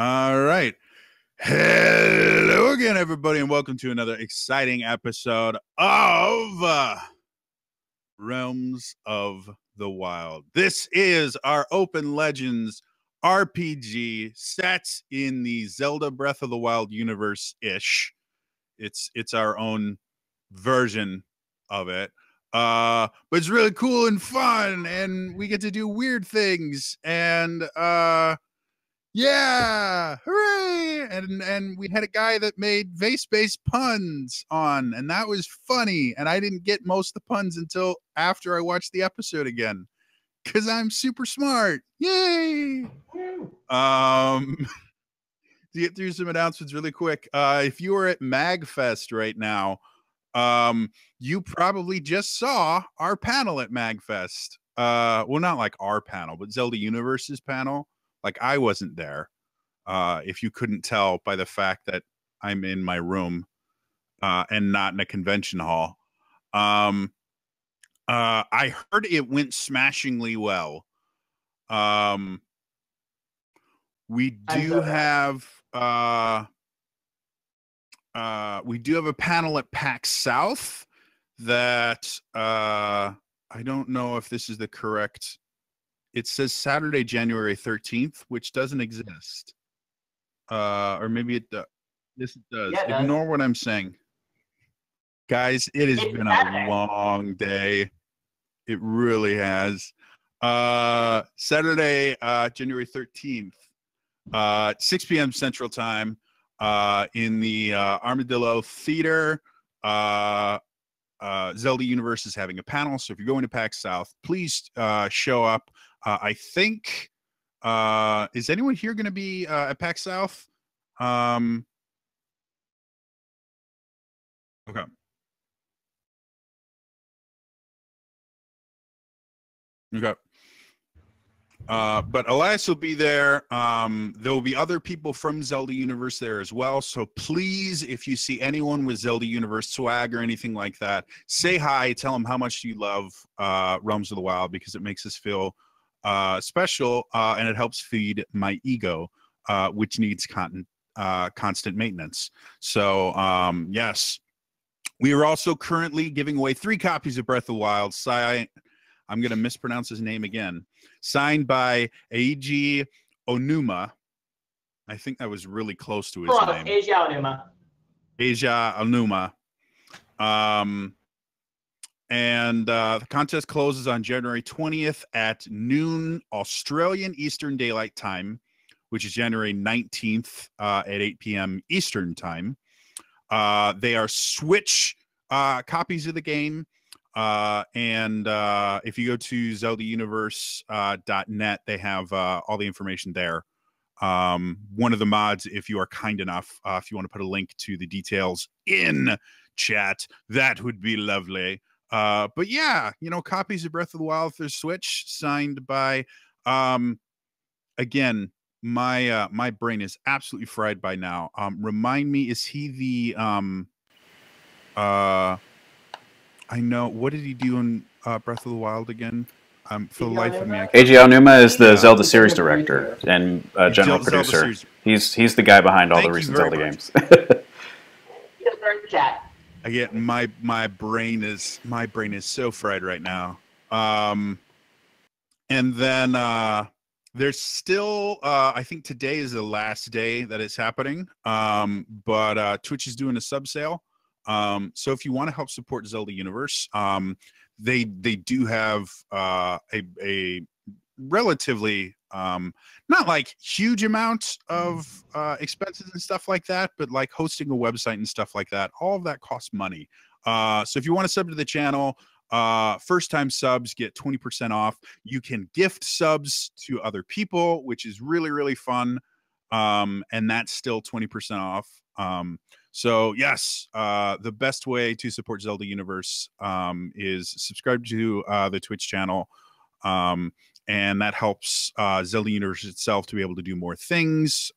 All right. Hello again, everybody, and welcome to another exciting episode of Realms of the Wild. This is our Open Legends RPG set in the Zelda Breath of the Wild universe-ish. It's our own version of it. But it's really cool and fun, and we get to do weird things, and yeah, hooray! And we had a guy that made vase-based puns on, and that was funny. And I didn't get most of the puns until after I watched the episode again, because I'm super smart. Yay! To get through some announcements really quick, if you are at MagFest right now, you probably just saw our panel at MagFest. Well, not like our panel, but Zelda Universe's panel. Like, I wasn't there. If you couldn't tell by the fact that I'm in my room and not in a convention hall. I heard it went smashingly well. We do have a panel at PAX South that I don't know if this is the correct. It says Saturday, January 13th, which doesn't exist. Or maybe it does. This does. Yeah, ignore what I'm saying. Guys, it has been a long day. It really has. Saturday, January 13th, 6 p.m. Central Time, in the Armadillo Theater. Zelda Universe is having a panel, so if you're going to PAX South, please show up. I think, is anyone here going to be at PAX South? Okay. Okay. But Elias will be there. There will be other people from Zelda Universe there as well. So please, if you see anyone with Zelda Universe swag or anything like that, say hi, tell them how much you love Realms of the Wild, because it makes us feel special, and it helps feed my ego, which needs constant maintenance. So yes, we are also currently giving away 3 copies of Breath of the Wild. I'm going to mispronounce his name again. Signed by Eiji Onuma. I think that was really close to his name. Eiji Onuma. Eiji Onuma. And the contest closes on January 20th at noon Australian Eastern Daylight Time, which is January 19th at 8 p.m. Eastern Time. They are Switch copies of the game. And if you go to zeldauniverse.net, they have all the information there. One of the mods, if you are kind enough, if you want to put a link to the details in chat, that would be lovely. But yeah, you know, copies of Breath of the Wild for Switch, signed by, again, my brain is absolutely fried by now. Remind me, is he the I know, what did he do in Breath of the Wild again? For the life of me, Eiji Onuma is the Zelda series director and general producer. He's the guy behind all the recent Zelda games. Again, my brain is so fried right now. And then there's still I think today is the last day that it's happening. But Twitch is doing a sub sale. So if you want to help support Zelda Universe, they do have a relatively not like huge amount of expenses and stuff like that, but like hosting a website and stuff like that, all of that costs money. So if you want to sub to the channel, first time subs get 20% off. You can gift subs to other people, which is really, really fun. And that's still 20% off. So yes, the best way to support Zelda Universe is subscribe to the Twitch channel, and that helps Zelda Universe itself to be able to do more things,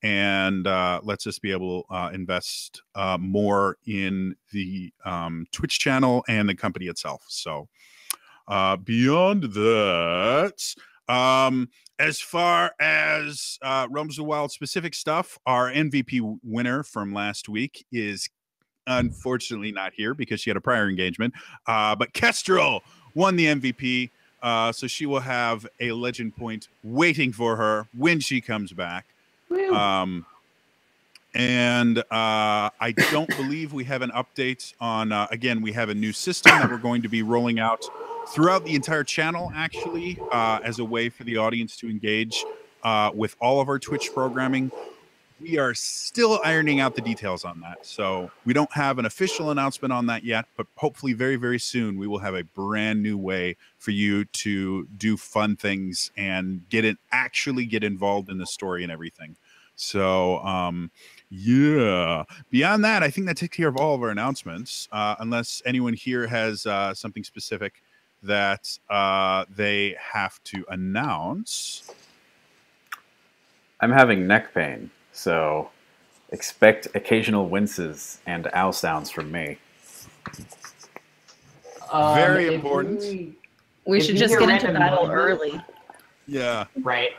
and lets us be able to invest more in the Twitch channel and the company itself. So beyond that, As far as Realms of the Wild specific stuff, our MVP winner from last week is unfortunately not here because she had a prior engagement. But Kestrel won the MVP. So she will have a legend point waiting for her when she comes back. And I don't believe we have an update on, again, we have a new system that we're going to be rolling out throughout the entire channel, actually, as a way for the audience to engage with all of our Twitch programming. We are still ironing out the details on that. So we don't have an official announcement on that yet, but hopefully very, very soon we will have a brand new way for you to do fun things and actually get involved in the story and everything. So, yeah. Beyond that, I think that takes care of all of our announcements, unless anyone here has something specific that they have to announce. I'm having neck pain. So expect occasional winces and ow sounds from me. Very important. We should just get into battle early. Yeah. Right.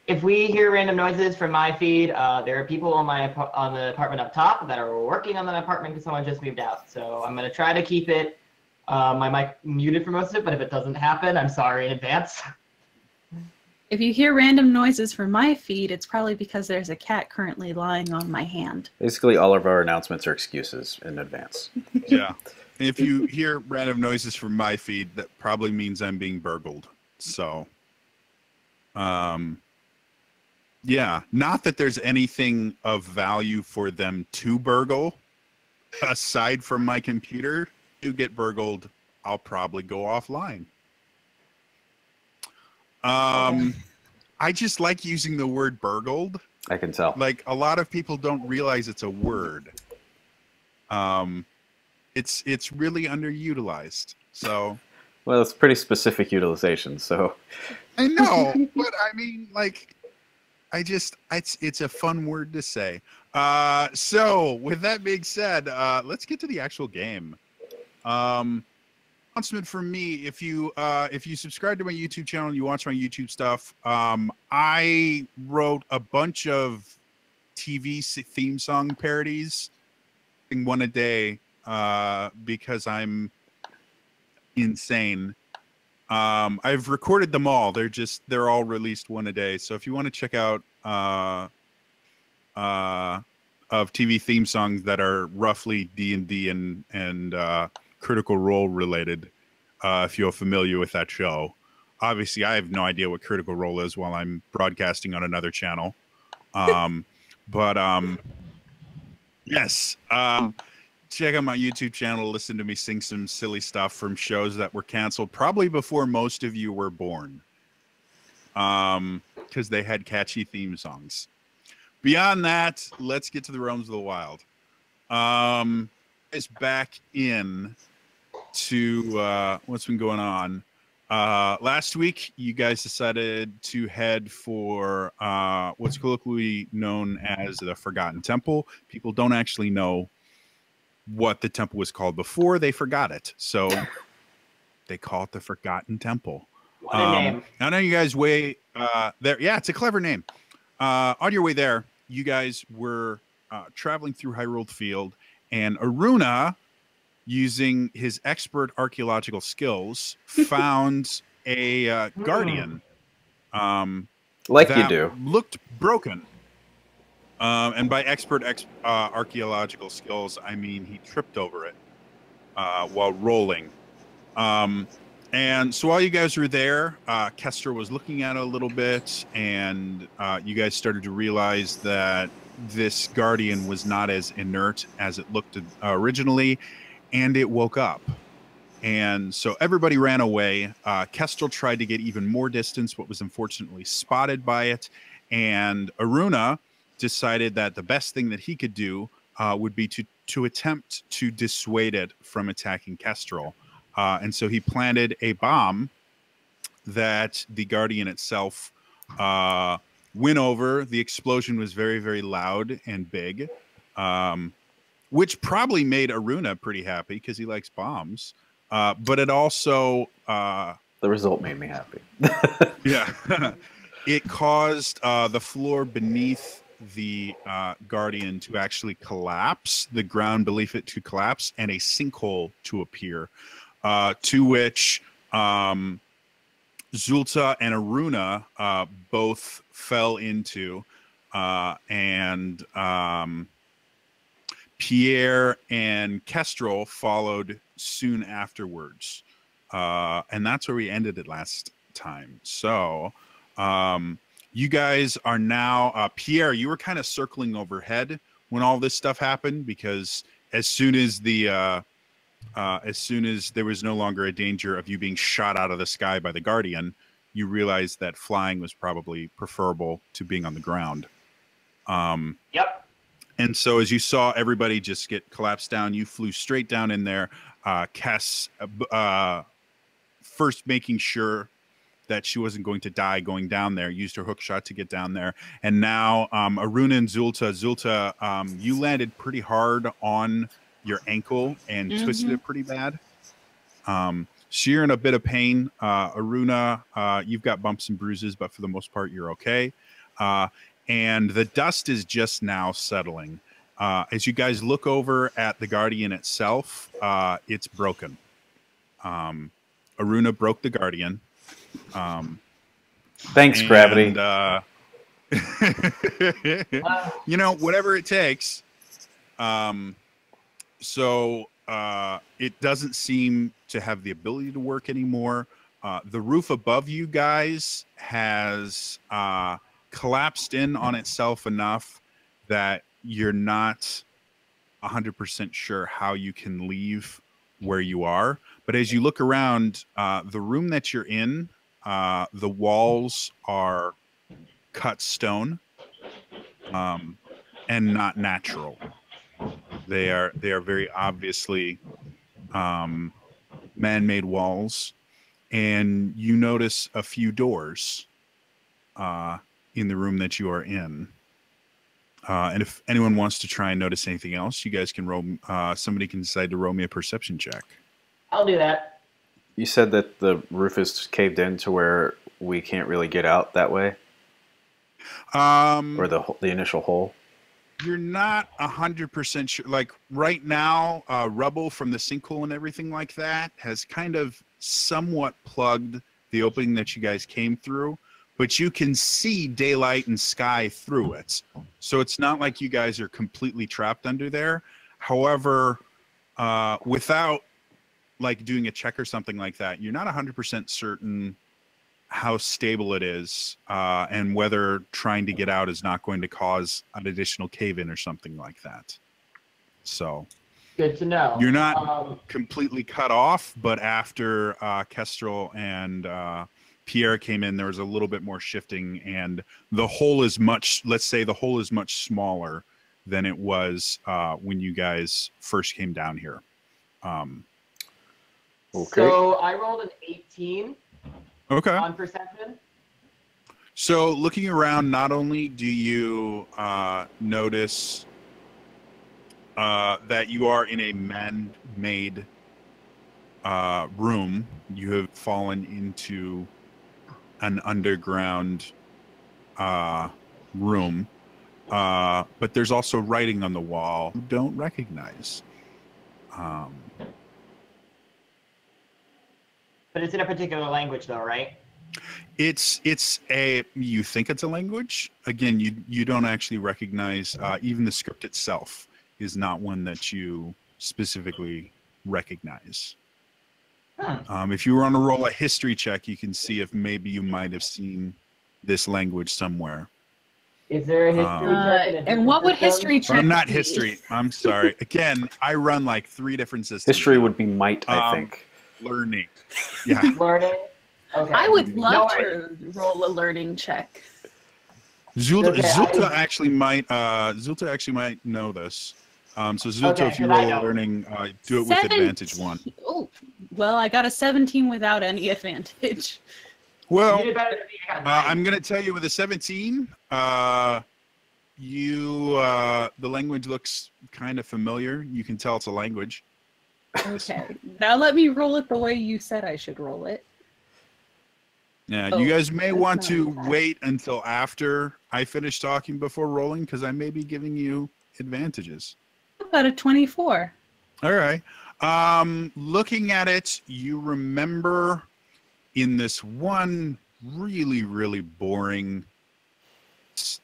If we hear random noises from my feed, there are people on the apartment up top that are working on that apartment because someone just moved out. So I'm going to try to keep it my mic muted for most of it, but if it doesn't happen, I'm sorry in advance. If you hear random noises from my feed, it's probably because there's a cat currently lying on my hand. Basically, all of our announcements are excuses in advance. Yeah. If you hear random noises from my feed, that probably means I'm being burgled. So, yeah. Not that there's anything of value for them to burgle. Aside from my computer, to get burgled, I'll probably go offline. I just like using the word burgled. I can tell. Like, a lot of people don't realize it's a word. It's really underutilized. So, well, it's pretty specific utilization. So, I know, but I mean, like, it's a fun word to say. So with that being said, let's get to the actual game. Announcement from me: if you subscribe to my YouTube channel and you watch my YouTube stuff, I wrote a bunch of TV theme song parodies, one a day, because I'm insane. I've recorded them all. They're all released one a day. So if you want to check out of TV theme songs that are roughly D&D and Critical Role related, if you're familiar with that show. Obviously, I have no idea what Critical Role is while I'm broadcasting on another channel. Yes. Check out my YouTube channel, listen to me sing some silly stuff from shows that were canceled probably before most of you were born, because they had catchy theme songs. Beyond that, let's get to the Realms of the Wild. It's back in to what's been going on. Last week, you guys decided to head for what's colloquially known as the Forgotten Temple. People don't actually know what the temple was called before. They forgot it, so they call it the Forgotten Temple. What a name. I know you guys there. Yeah, it's a clever name. On your way there, you guys were traveling through Hyrule Field, and Aruna, using his expert archaeological skills, found a guardian. Like you do. Looked broken. And by expert archaeological skills, I mean he tripped over it while rolling. And so while you guys were there, Kester was looking at it a little bit, and you guys started to realize that this guardian was not as inert as it looked originally, and it woke up. And so everybody ran away. Kestrel tried to get even more distance, but was unfortunately spotted by it. And Aruna decided that the best thing that he could do would be to attempt to dissuade it from attacking Kestrel. And so he planted a bomb that the Guardian itself went over. The explosion was very, very loud and big, which probably made Aruna pretty happy because he likes bombs. But it also The result made me happy. Yeah. It caused the floor beneath the guardian to actually collapse, the ground beneath it to collapse, and a sinkhole to appear, to which Zulta and Aruna both fell into, and Pierre and Kestrel followed soon afterwards. And that's where we ended it last time. So you guys are now, Pierre, you were kind of circling overhead when all this stuff happened, because as soon as there was no longer a danger of you being shot out of the sky by the Guardian, you realized that flying was probably preferable to being on the ground. Yep. And so as you saw everybody just get collapsed down, you flew straight down in there. Cass, first making sure that she wasn't going to die going down there, used her hook shot to get down there. And now Aruna and Zulta. Zulta, you landed pretty hard on your ankle and twisted it pretty bad. So you're in a bit of pain. Aruna, you've got bumps and bruises, but for the most part, you're okay. And the dust is just now settling. As you guys look over at the Guardian itself, it's broken. Aruna broke the Guardian. Thanks, gravity. You know, whatever it takes. So it doesn't seem to have the ability to work anymore. The roof above you guys has collapsed in on itself enough that you're not 100% sure how you can leave where you are. But as you look around, the room that you're in, the walls are cut stone and not natural. They are very obviously man-made walls, and you notice a few doors in the room that you are in. And if anyone wants to try and notice anything else, you guys can roll. Somebody can decide to roll me a perception check. I'll do that. You said that the roof is caved in to where we can't really get out that way? Or the initial hole? You're not 100% sure. Like right now, rubble from the sinkhole and everything like that has kind of somewhat plugged the opening that you guys came through, but you can see daylight and sky through it. So it's not like you guys are completely trapped under there. However, without like doing a check or something like that, you're not 100% certain how stable it is, and whether trying to get out is not going to cause an additional cave-in or something like that. So good to know. You're not completely cut off, but after Kestrel and Pierre came in, there was a little bit more shifting, and the hole is much, let's say the hole is much smaller than it was when you guys first came down here. Okay. So I rolled an 18 Okay. on perception. So looking around, not only do you notice that you are in a man-made room, you have fallen into an underground room, but there's also writing on the wall you don't recognize. But it's in a particular language, though, right? It's a, you think it's a language. Again, you don't actually recognize, even the script itself is not one that you specifically recognize. If you were on a roll a history check, you can see if maybe you might have seen this language somewhere. Is there a history check? And what would history check I'm not be? history. I'm sorry. Again, I run like 3 different systems. History would be might, I think. Learning. Yeah. Learning? Okay. I would love to roll a learning check. Zulta actually might know this. So Zulta, if you roll a learning, do it with advantage 1. Oh, well, I got a 17 without any advantage. Well, You did better than me. I got a 9. I'm going to tell you with a 17, the language looks kind of familiar. You can tell it's a language. Okay, now let me roll it the way you said I should roll it. Yeah, Oh, you guys may that's want not to bad. wait until after I finish talking before rolling, because I may be giving you advantages. About a 24. All right. Looking at it, you remember in this one really, really boring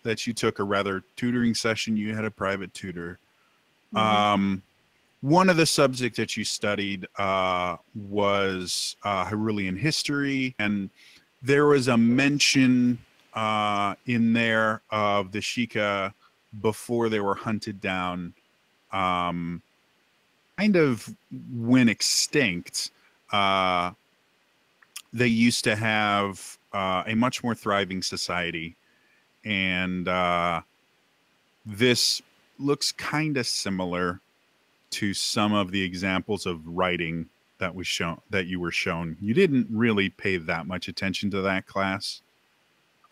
that you took, a rather tutoring session, you had a private tutor. One of the subjects that you studied was Hyrulean history, and there was a mention in there of the Sheikah before they were hunted down, kind of went extinct. They used to have a much more thriving society, and this looks kind of similar to some of the examples of writing that was shown, that you were shown. You didn't really pay that much attention to that class.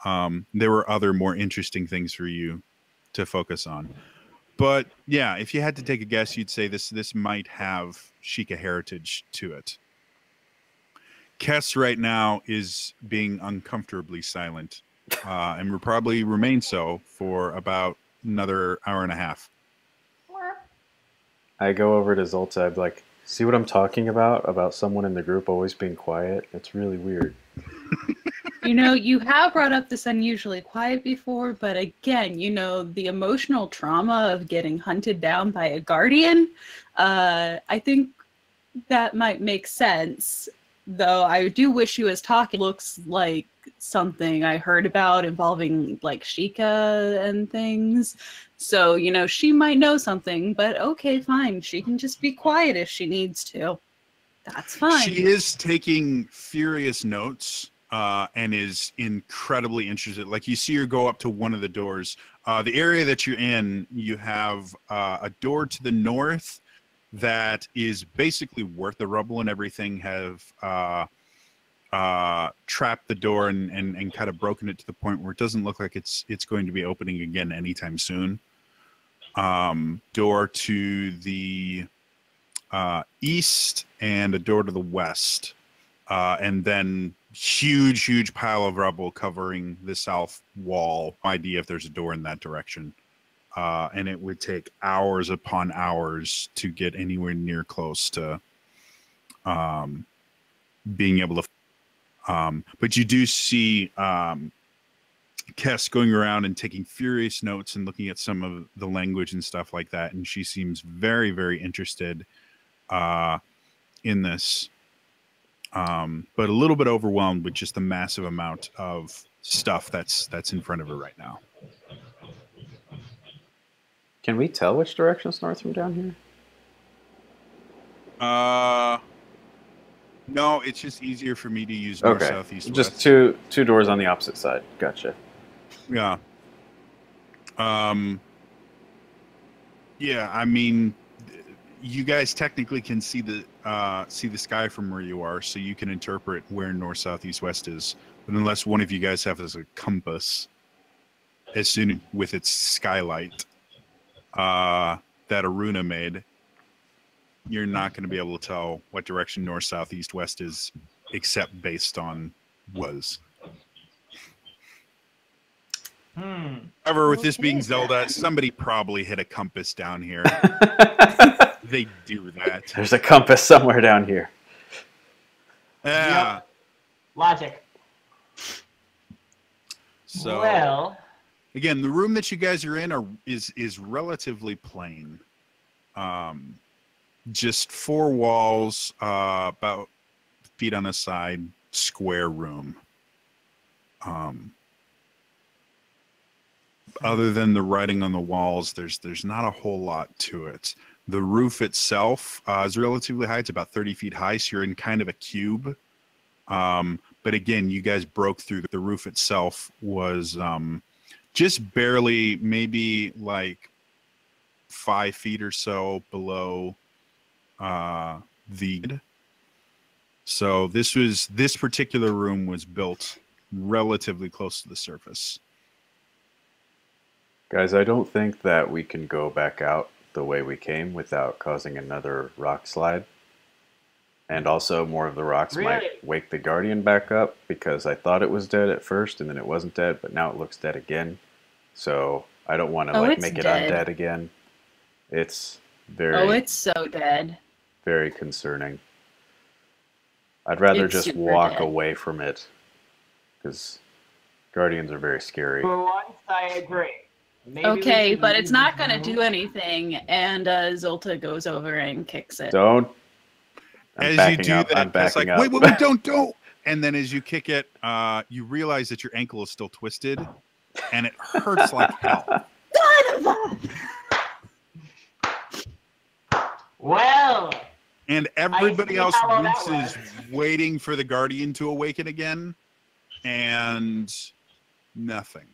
There were other more interesting things for you to focus on. But yeah, if you had to take a guess, you'd say this might have Sheikah heritage to it. Kess right now is being uncomfortably silent, and will probably remain so for about another hour and a half. I go over to Zolta. I'm like, see what I'm talking about? About someone in the group always being quiet? It's really weird. You know, you have brought up this unusually quiet before, but again, you know, the emotional trauma of getting hunted down by a guardian, I think that might make sense. Though I do wish he was talking. Looks like something I heard about involving like Sheikah and things. So, you know, she might know something, but okay, fine. She can just be quiet if she needs to. That's fine. She is taking furious notes and is incredibly interested. Like, you see her go up to one of the doors. The area that you're in, you have a door to the north that is basically worth the rubble and everything have trapped the door and kind of broken it to the point where it doesn't look like it's going to be opening again anytime soon. Door to the east and a door to the west, and then huge pile of rubble covering the south wall. No idea if there's a door in that direction. And it would take hours upon hours to get anywhere near close to being able to. But you do see Kess going around and taking furious notes and looking at some of the language and stuff like that. And she seems very, very interested in this, but a little bit overwhelmed with just the massive amount of stuff that's in front of her right now. Can we tell which direction's north from down here? No, it's just easier for me to use north, Okay, south, east, just west. two doors on the opposite side. Gotcha. Yeah. Yeah, I mean, you guys technically can see the sky from where you are, so you can interpret where north, south, east, west is. But unless one of you guys have as a compass, as soon with its skylight that Aruna made, you're not going to be able to tell what direction north, south, east, west is, except based on was. However, with this being Zelda, somebody probably hit a compass down here. They do that. There's a compass somewhere down here. Yeah. Yep. Logic. So, Well, again, the room that you guys are in is relatively plain. Just four walls, about feet on a side, square room. Other than the writing on the walls, there's not a whole lot to it. The roof itself is relatively high. It's about 30 feet high, so you're in kind of a cube. But again, you guys broke through. The roof itself was just barely, maybe like 5 feet or so below the. So this particular room was built relatively close to the surface. Guys, I don't think that we can go back out the way we came without causing another rock slide. And also, more of the rocks Really? might wake the guardian back up because I thought it was dead at first and then it wasn't dead, but now it looks dead again. So I don't want to Oh, it's make it dead. undead again. It's Oh, very, it's so dead. very concerning. I'd rather It's just super walk dead. away from it because guardians are very scary. For once, I agree. Maybe we Okay, should but leave it's not this going to room. do anything, and Zolta goes over and kicks it. Don't. I'm As you backing do up. that, I'm Tess, backing like, up. wait, don't. And then as you kick it, you realize that your ankle is still twisted, and it hurts like hell. Well, And everybody see else how that is waiting for the guardian to awaken again, and nothing.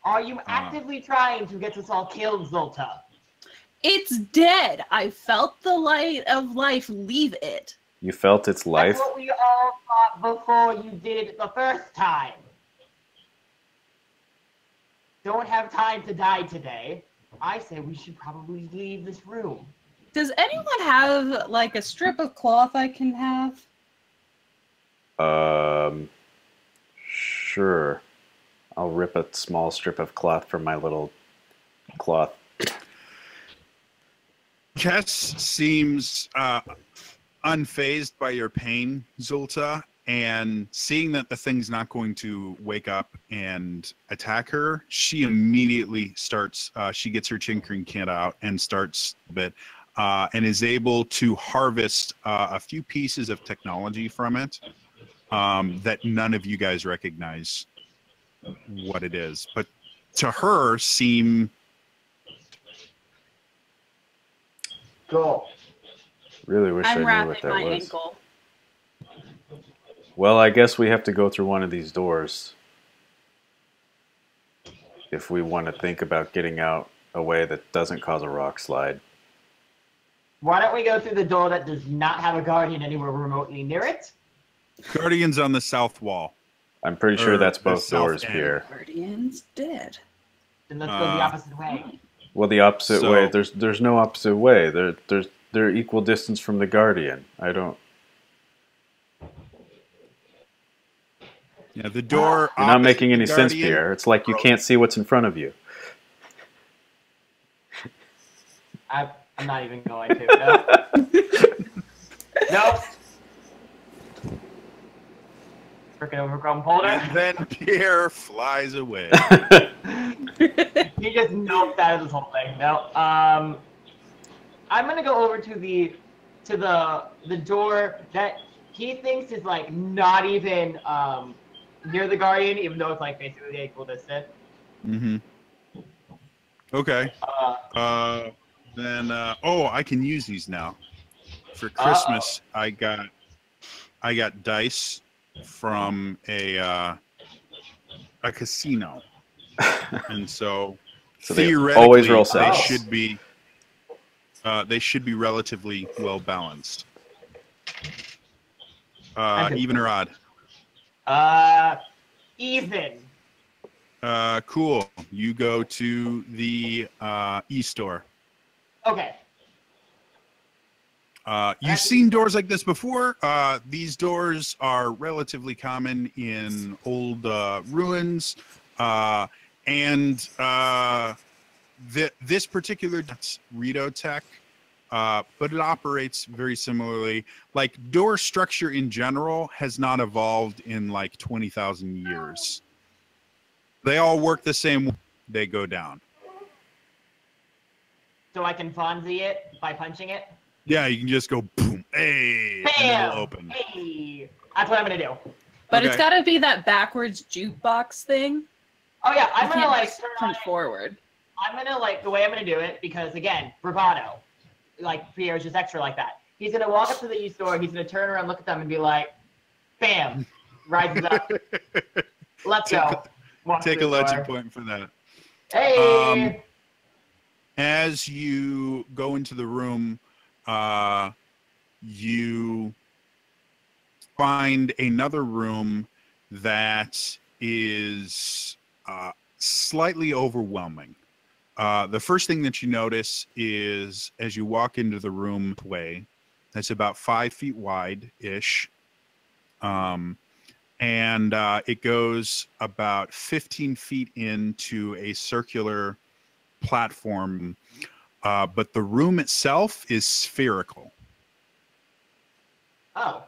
are you actively trying to get us all killed, Zolta? It's dead. I felt the light of life leave it. You felt its life? That's what we all thought before you did it the first time. Don't have time to die today. I say we should probably leave this room. Does anyone have like a strip of cloth I can have? Sure. I'll rip a small strip of cloth from my little cloth. Kess seems unfazed by your pain, Zulta, and seeing that the thing's not going to wake up and attack her, she immediately starts, she gets her tinkering kit out and starts and is able to harvest a few pieces of technology from it that none of you guys recognize what it is, but to her seem Go. Really wish I I'm knew wrapping what that my was. ankle. Well, I guess we have to go through one of these doors if we want to think about getting out a way that doesn't cause a rock slide. Why don't we go through the door that does not have a guardian anywhere remotely near it? Guardian's on the south wall. I'm pretty sure that's the both south doors, end. Pierre. Guardian's dead. Then let's go the opposite way. Well, the opposite So- way. There's no opposite way. They're equal distance from the guardian. I don't. Yeah, the door. You're not opposite making any the sense, Guardian- Pierre. It's like you can't see what's in front of you. I'm not even going to. No. Nope. Freaking overgrown folder. And then Pierre flies away. He just noped out of this whole thing. No. I'm gonna go over to the door that he thinks is like not even near the guardian, even though it's like basically equal distance. Mm-hmm. Okay. Then I can use these now. For Christmas, I got dice from a casino, and so they theoretically always roll sets. they should be relatively well balanced. can- Even or odd? Even. Cool. You go to the e-store. Okay. You've seen doors like this before. These doors are relatively common in old ruins, and this particular Rito tech, but it operates very similarly. Like door structure in general has not evolved in like 20,000 years. They all work the same way. They go down. So I can Fonzie it by punching it? Yeah, you can just go boom, hey, Bam! and it'll open. Hey! That's what I'm gonna do. But Okay. it's got to be that backwards jukebox thing. Oh yeah, I'm You gonna can't like just turn punch on it. forward. I'm gonna like the way I'm gonna do it because again, bravado. Like Pierre's just extra like that. He's gonna walk up to the e-store, he's gonna turn around, look at them, and be like, "Bam!" Rises up. Let's go. Walks Take a through the legend door. point for that. Hey! As you go into the room, you find another room that is slightly overwhelming. The first thing that you notice is as you walk into the room that's about 5 feet wide-ish. And it goes about 15 feet into a circular platform, but the room itself is spherical. Oh.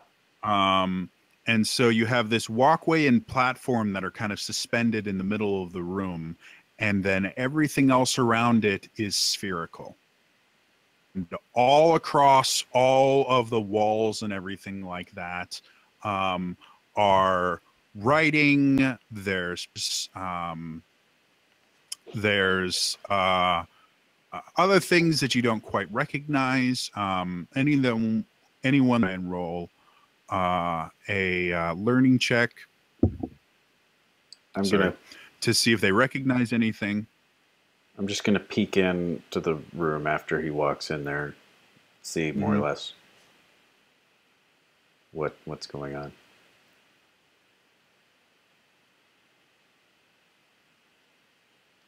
And so you have this walkway and platform that are kind of suspended in the middle of the room, and then everything else around it is spherical. And all across all of the walls and everything like that are writing. There's other things that you don't quite recognize. Anyone enroll a learning check. To see if they recognize anything. I'm just gonna peek into the room after he walks in there, see more or less what's going on.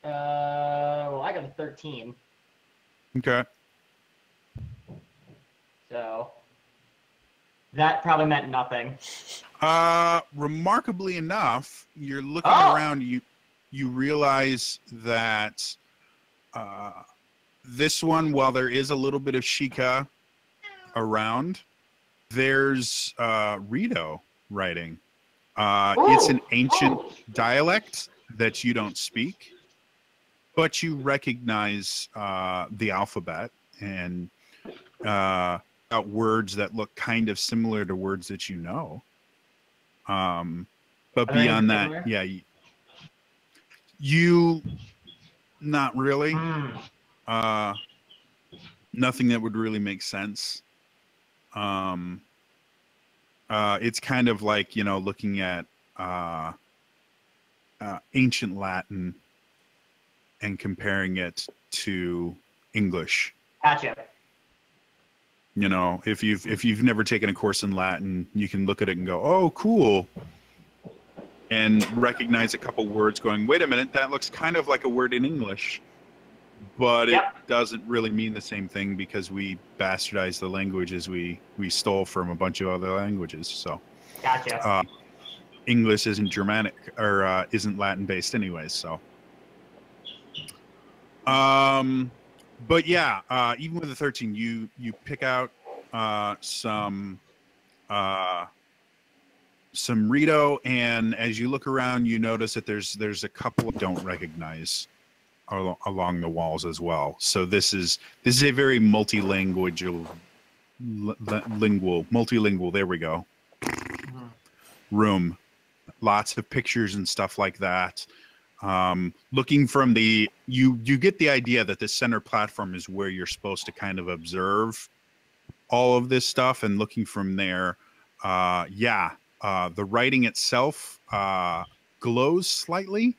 Well, I got a 13. Okay. So that probably meant nothing. Remarkably enough, you're looking around, you realize that this one, while there is a little bit of Sheikah around, there's Rito writing. It's an ancient dialect that you don't speak, but you recognize the alphabet and words that look kind of similar to words that you know. But beyond that, yeah, you not really. Nothing that would really make sense. It's kind of like, looking at ancient Latin and comparing it to English. Gotcha. If you've never taken a course in Latin, you can look at it and go, "Oh, cool," and recognize a couple words going, "Wait a minute, that looks kind of like a word in English," but it doesn't really mean the same thing because we bastardized the languages we stole from a bunch of other languages. So, gotcha. English isn't Germanic or isn't Latin based anyways. So, but yeah, even with the 13, you pick out some Rito, and as you look around, you notice that there's a couple you don't recognize along the walls as well. So this is a very multilingual. There we go. Room, lots of pictures and stuff like that. Looking from you get the idea that the center platform is where you're supposed to kind of observe all of this stuff, and looking from there, the writing itself glows slightly,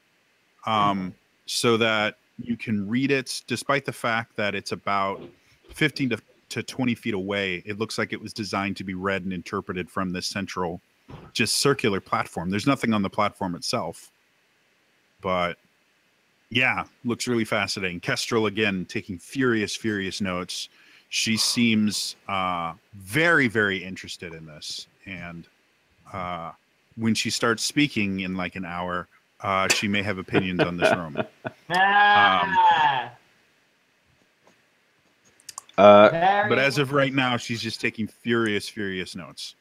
so that you can read it, despite the fact that it's about 15 to 20 feet away. It looks like it was designed to be read and interpreted from this central, just circular platform. There's nothing on the platform itself. But yeah, looks really fascinating. Kestrel, again, taking furious notes. She seems very, very interested in this. And when she starts speaking in like an hour, she may have opinions on this room. But as of right now, she's just taking furious notes.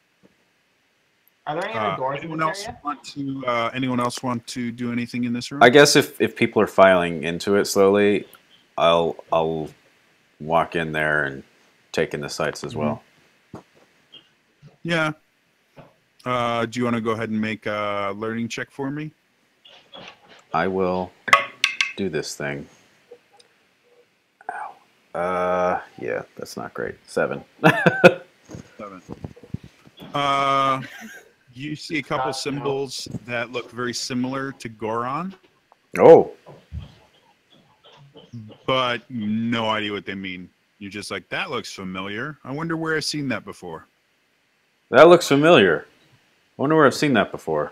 Are there any other doors in this area? Anyone else want to do anything in this room? I guess if people are filing into it slowly, I'll walk in there and take in the sights as well. Yeah. Do you want to go ahead and make a learning check for me? I will do this thing. Ow. Yeah, that's not great. 7. 7. You see a couple symbols that look very similar to Goron. Oh. But no idea what they mean. You're just like, that looks familiar. I wonder where I've seen that before. That looks familiar. I wonder where I've seen that before.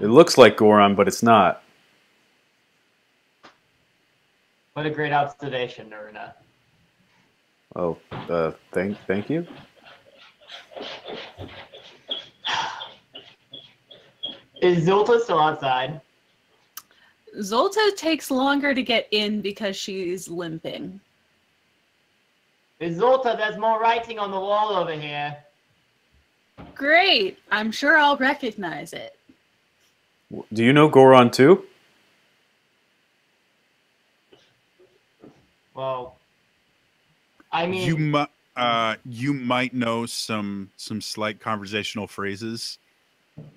It looks like Goron, but it's not. What a great observation, Naruna. Oh, thank you. Is Zulta still outside? Zolta takes longer to get in because she's limping. Is Zulta, there's more writing on the wall over here. Great. I'm sure I'll recognize it. Do you know Goron too? Well, I mean, you might know some slight conversational phrases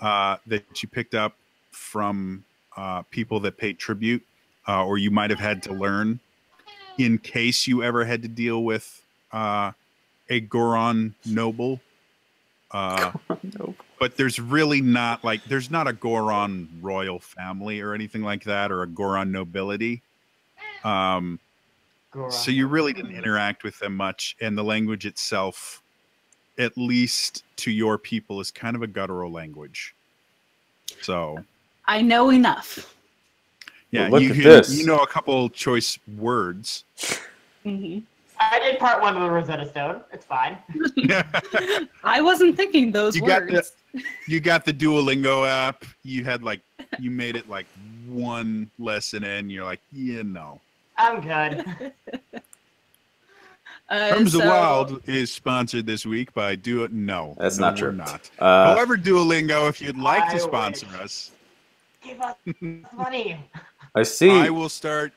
that you picked up from people that paid tribute, or you might have had to learn in case you ever had to deal with a Goron noble. But there's really not there's not a Goron royal family or anything like that, or a Goron nobility. Goron. So you really didn't interact with them much, and the language itself, at least to your people, is kind of a guttural language. So I know enough. yeah, well, look at this. You know a couple choice words. Mm-hmm. I did part 1 of the Rosetta Stone. It's fine. I wasn't thinking those words. You got the Duolingo app. You had you made it one lesson in. You're like, yeah, no. I'm good. Terms of Wild is sponsored this week by Duo. No, that's no, not true. We're not. However, Duolingo, if you'd like to I sponsor wish. us, Give us money. I see. I will start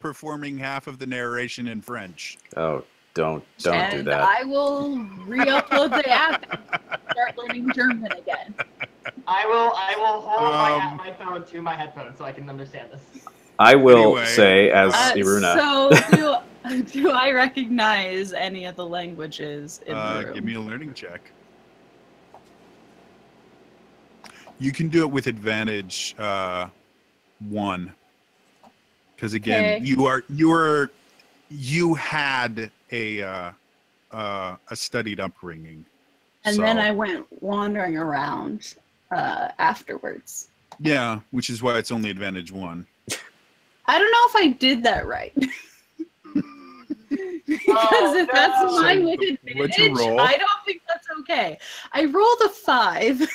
performing half of the narration in French. Oh, don't and do that. I will re-upload the app and start learning German again. I will hold my phone to my headphones so I can understand this. I will Anyway, say, as Iruna. So, do I recognize any of the languages in the room? Give me a learning check. You can do it with advantage 1, because again, Okay. you had a studied upbringing, And so, then I went wandering around afterwards. yeah, which is why it's only advantage 1. I don't know if I did that right. Because if that's no. mine with What'd you advantage, roll? I don't think that's okay. I rolled a 5,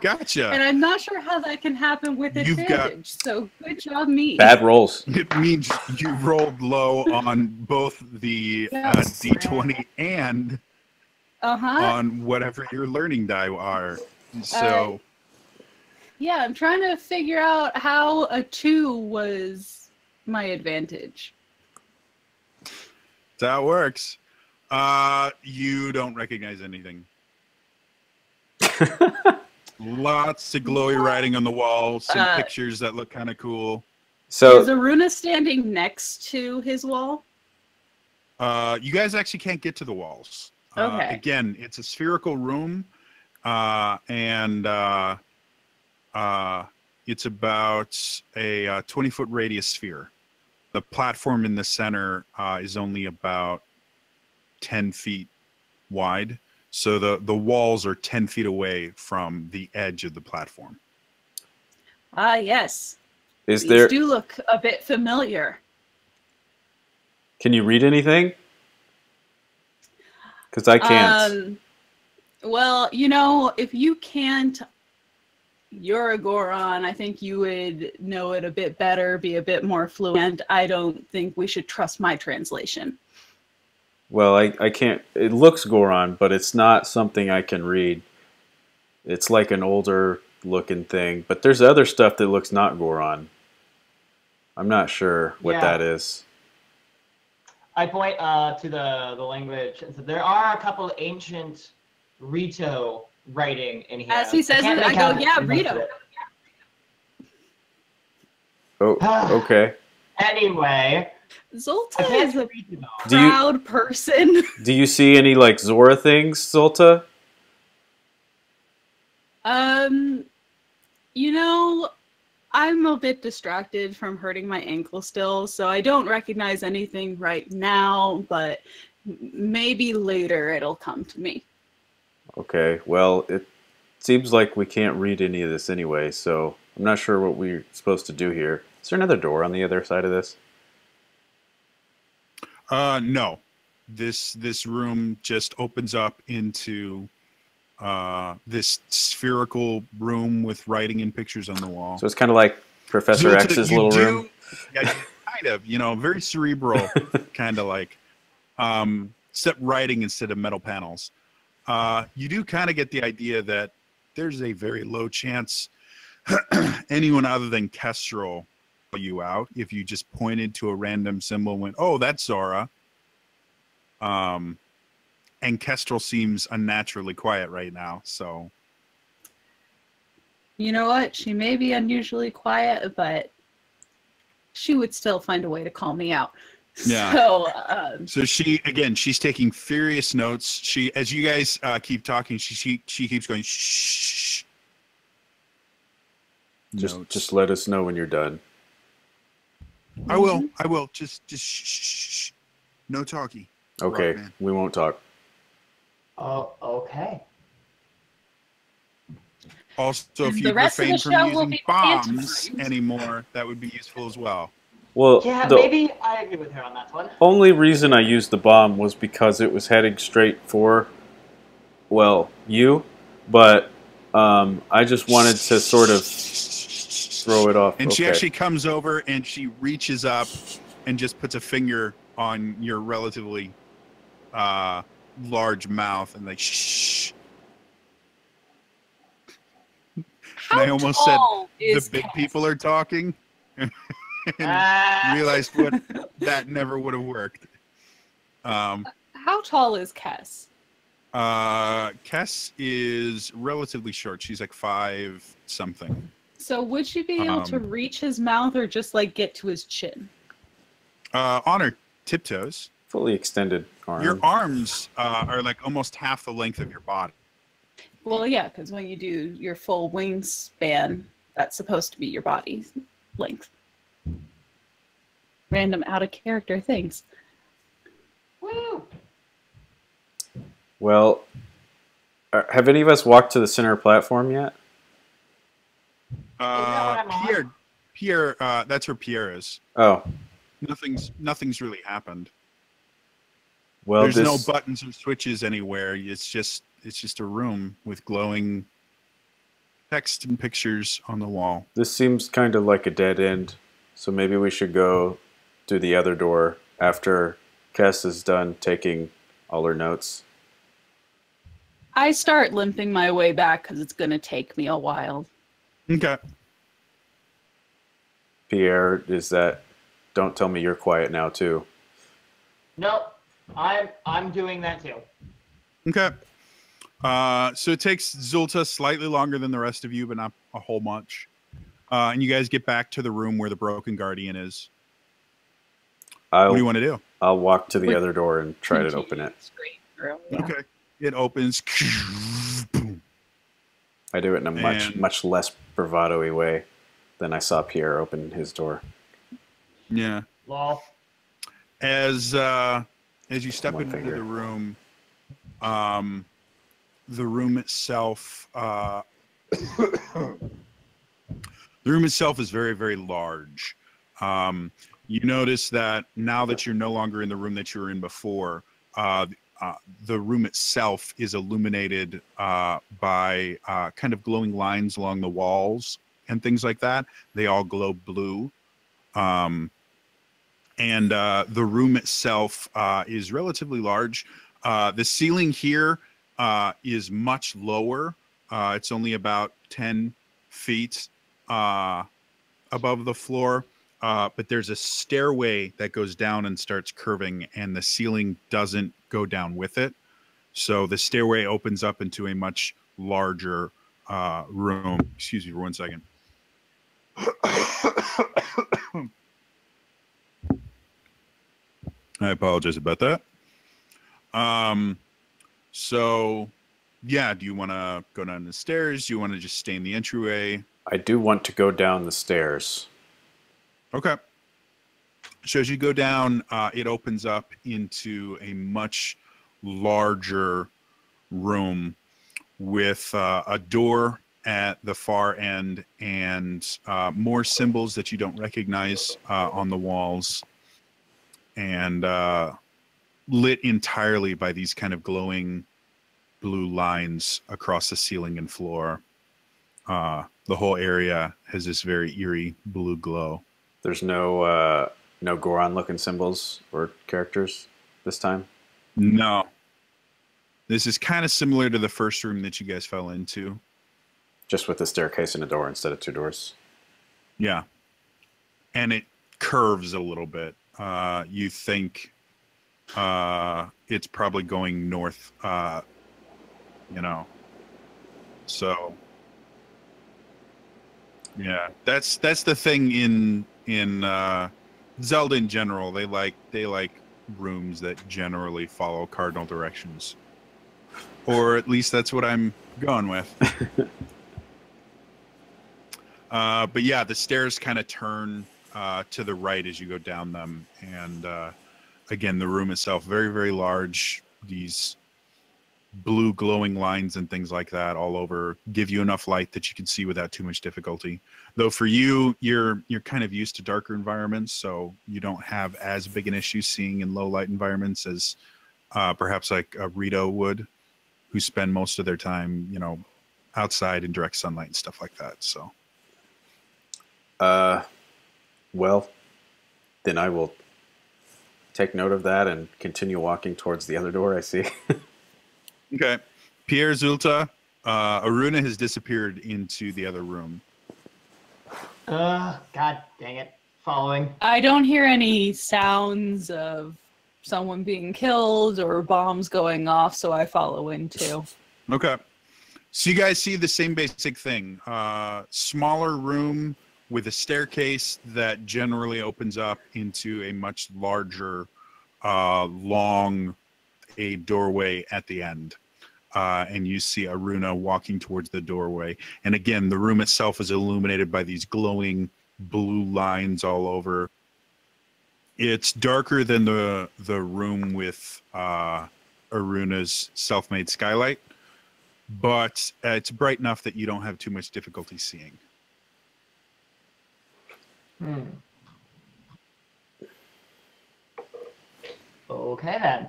Gotcha. and I'm not sure how that can happen with You've advantage. So good job, me. Bad rolls. It means you rolled low on both the Yes. D20 and on whatever your learning die are. So Yeah, I'm trying to figure out how a 2 was my advantage. that's how it works. You don't recognize anything. Lots of glowy writing on the wall, some pictures that look kind of cool. So Is Aruna standing next to his wall? You guys actually can't get to the walls. Okay. Again, it's a spherical room, and it's about a 20-foot radius sphere. The platform in the center is only about 10 feet wide. So the walls are 10 feet away from the edge of the platform. Ah, yes. is These there? do look a bit familiar. Can you read anything? Because I can't. Well, if you can't, you're a Goron. I think you would know it a bit better, be a bit more fluent. I don't think we should trust my translation. Well, I can't. It looks Goron, but it's not something I can read. It's like an older looking thing. But there's other stuff that looks not Goron. I'm not sure what that is. I point to the language and said there are a couple of ancient Rito writing in here. As he says it, I go, yeah, Rito. Oh, okay. Anyway, Zolta I can't is a read them all. proud person. Do you see any Zora things, Zolta? I'm a bit distracted from hurting my ankle still, so I don't recognize anything right now, but maybe later it'll come to me. Okay. Well, seems like we can't read any of this anyway, so I'm not sure what we're supposed to do here. Is there another door on the other side of this? No. This room just opens up into this spherical room with writing and pictures on the wall. So it's kind of like Professor Zulta, X's you little do- room. Yeah, kind of. Very cerebral, kind of like. Except writing instead of metal panels. You do kind of get the idea that there's a very low chance anyone other than Kestrel will you out if you just pointed to a random symbol and went, "Oh, that's Zora." And Kestrel seems unnaturally quiet right now, so. You know what? She may be unusually quiet, but she would still find a way to call me out. Yeah. So she's taking furious notes. As you guys keep talking, she keeps going, shh. Just let us know when you're done. I will. Just shh. No talkie. Okay, Rockman. we won't talk. Oh, okay. Also, if And you the rest of the refrain show from will using be bombs pantomimes. anymore, that would be useful as well. Well, Yeah, the maybe I agree with her on that one. only reason I used the bomb was because it was heading straight for, well, you, but I just wanted to sort of throw it off. And she Okay. actually comes over and she reaches up and just puts a finger on your relatively large mouth and like, shh. how And I almost said tall the is big Cass? people are talking and realized that never would have worked. How tall is Cass? Kess is relatively short. She's like 5 something. So would she be able to reach his mouth or just like get to his chin? On her tiptoes. Fully extended arm. Your arms are like almost half the length of your body. Well, yeah, because when you do your full wingspan, that's supposed to be your body length. Random out of character things. Woo! Well, have any of us walked to the center platform yet? what I'm on? Pierre, that's where Pierre is. Oh, Nothing's really happened. well, There's no this buttons or switches anywhere. It's just a room with glowing text and pictures on the wall. this seems kind of like a dead end. So maybe we should go to the other door after Kess is done taking all her notes. I start limping my way back because it's going to take me a while. Okay. Pierre, is that? Don't tell me you're quiet now too. Nope. I'm doing that too. Okay. So it takes Zulta slightly longer than the rest of you, but not a whole much. And you guys get back to the room where the broken guardian is. What do you want to do? I'll walk to the other door and try to open it. Straight through, yeah. Okay. It opens. I do it in a much less bravado-y way than I saw Pierre open his door. Yeah. Lol. As you step One into finger. the room itself the room itself is very, very large. You notice that now that you're no longer in the room that you were in before, the room itself is illuminated by kind of glowing lines along the walls and things like that. They all glow blue. And the room itself is relatively large. The ceiling here is much lower. It's only about 10 feet above the floor. But there's a stairway that goes down and starts curving, and the ceiling doesn't go down with it. So the stairway opens up into a much larger room. Excuse me for 1 second. I apologize about that. So, yeah, do you want to go down the stairs? Do you want to just stay in the entryway? I do want to go down the stairs. Okay. So as you go down, it opens up into a much larger room with a door at the far end and more symbols that you don't recognize on the walls, and lit entirely by these kind of glowing blue lines across the ceiling and floor. The whole area has this very eerie blue glow. There's no Goron looking symbols or characters this time? No. This is kind of similar to the first room that you guys fell into. Just with a staircase and a door instead of two doors. Yeah. And it curves a little bit. You think it's probably going north, you know. So yeah, that's the thing in Zelda in general. They like rooms that generally follow cardinal directions. Or at least that's what I'm going with. But yeah, the stairs kind of turn to the right as you go down them. And again, the room itself, very, very large. These blue glowing lines and things like that all over give you enough light that you can see without too much difficulty. Though for you, you're kind of used to darker environments, so you don't have as big an issue seeing in low light environments as perhaps like a Rito would, who spend most of their time, you know, outside in direct sunlight and stuff like that. So well, then I will take note of that and continue walking towards the other door I see. okay. Pierre, Zulta, Aruna has disappeared into the other room. God dang it. Following. I don't hear any sounds of someone being killed or bombs going off, so I follow in too. Okay. So you guys see the same basic thing. Smaller room with a staircase that generally opens up into a much larger, long, a doorway at the end. And you see Aruna walking towards the doorway. And again, the room itself is illuminated by these glowing blue lines all over. It's darker than the room with Aruna's self-made skylight, but it's bright enough that you don't have too much difficulty seeing. Okay then.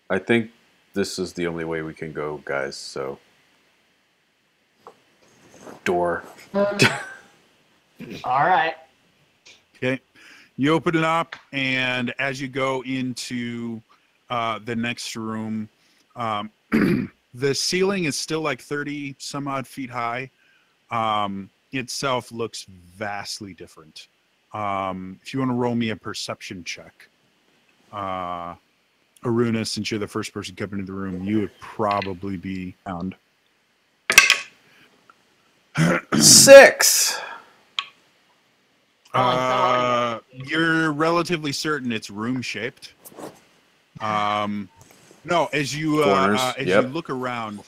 I think this is the only way we can go, guys, so... Door. Alright. Okay. You open it up, and as you go into the next room, the ceiling is still like 30 some odd feet high. Itself looks vastly different. If you want to roll me a perception check, Aruna, since you're the first person coming into the room, you would probably be found. 6! You're relatively certain it's room shaped. No, as you you look around,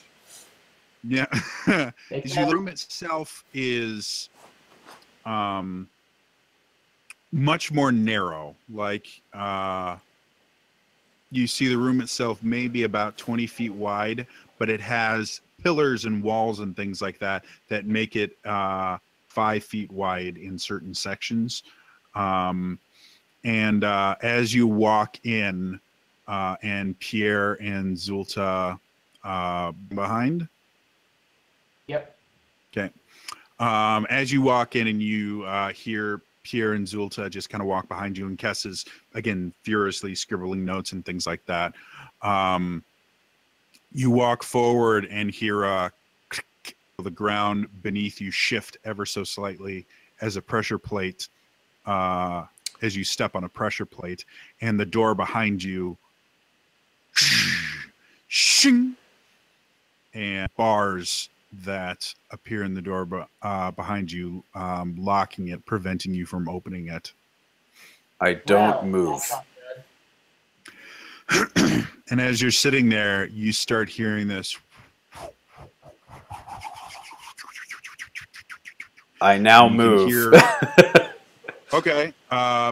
yeah, the room itself is much more narrow. Like you see the room itself maybe about 20 feet wide, but it has pillars and walls and things like that that make it 5 feet wide in certain sections. And as you walk in, and Pierre and Zulta behind. Yep. Okay. As you walk in and you hear Pierre and Zulta just kind of walk behind you, and Kess is, again, furiously scribbling notes and things like that. You walk forward and hear the ground beneath you shift ever so slightly as a pressure plate, as you step on a pressure plate, and the door behind you shing, and bars that appear in the door behind you, locking it, preventing you from opening it. I don't move. And as you're sitting there, you start hearing this. I now move. Okay,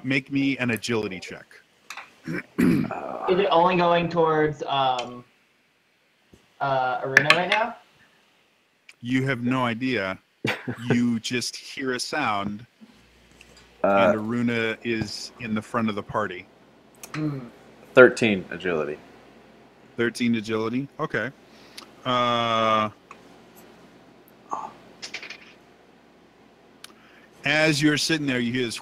make me an agility check. Is it only going towards Aruna right now? You have no idea. You just hear a sound, and Aruna is in the front of the party. 13 agility. 13 agility. Okay. As you're sitting there, you hear this.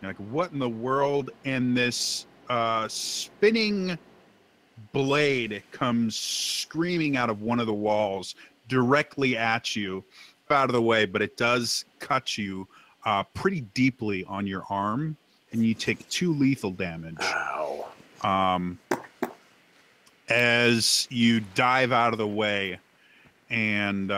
You're like, what in the world? And this spinning blade comes screaming out of one of the walls directly at you. Out of the way, but it does cut you pretty deeply on your arm, and you take 2 lethal damage. Ow. As you dive out of the way, and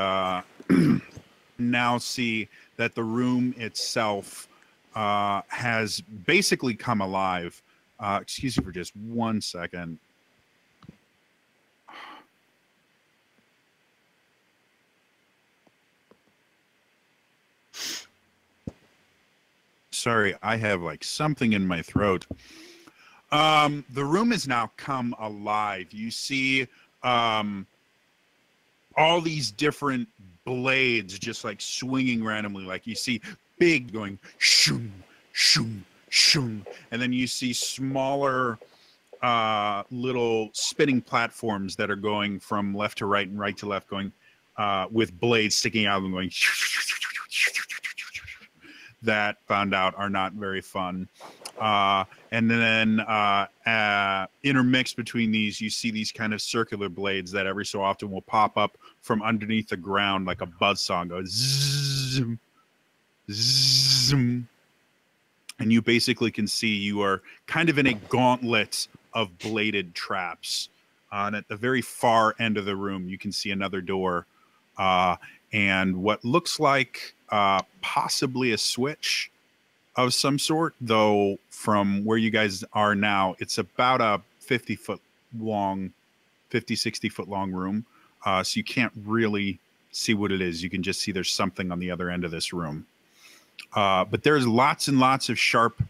now see that the room itself has basically come alive. Excuse me for just 1 second. Sorry, I have like something in my throat. The room has now come alive. You see all these different blades just like swinging randomly. Like you see big going shoom, shoom, shoom. And then you see smaller little spinning platforms that are going from left to right and right to left, going with blades sticking out and going that found out are not very fun. And then intermixed between these, you see these kind of circular blades that every so often will pop up from underneath the ground like a buzzsaw, go zzz, zzz, and you basically can see you are kind of in a gauntlet of bladed traps. And at the very far end of the room, you can see another door and what looks like possibly a switch of some sort, though from where you guys are now, it's about a 60 foot long room. So you can't really see what it is. You can just see there's something on the other end of this room. But there's lots and lots of sharp,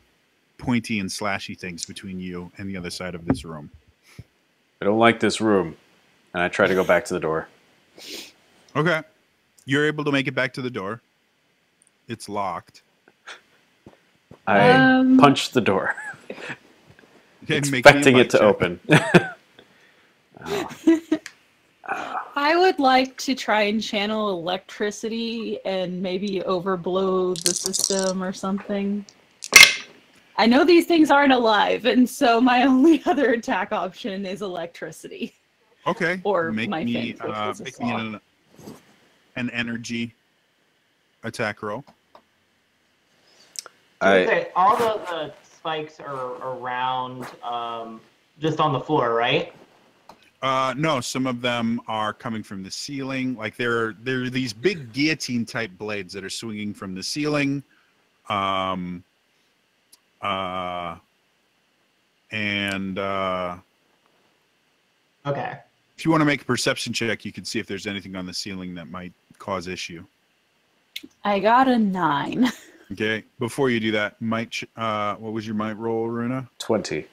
pointy and slashy things between you and the other side of this room. I don't like this room. And I try to go back to the door. Okay. You're able to make it back to the door. It's locked. I punched the door, Okay, expecting it to open. I would like to try and channel electricity and maybe overblow the system or something. I know these things aren't alive, and so my only other attack option is electricity. Okay. Or make my me, fence, which is a make me an energy attack roll. All the spikes are around, just on the floor, right? No, some of them are coming from the ceiling. Like there are these big guillotine type blades that are swinging from the ceiling. Okay. If you want to make a perception check, you can see if there's anything on the ceiling that might cause issue. I got a 9. Okay. Before you do that, what was your might roll, Runa? 20.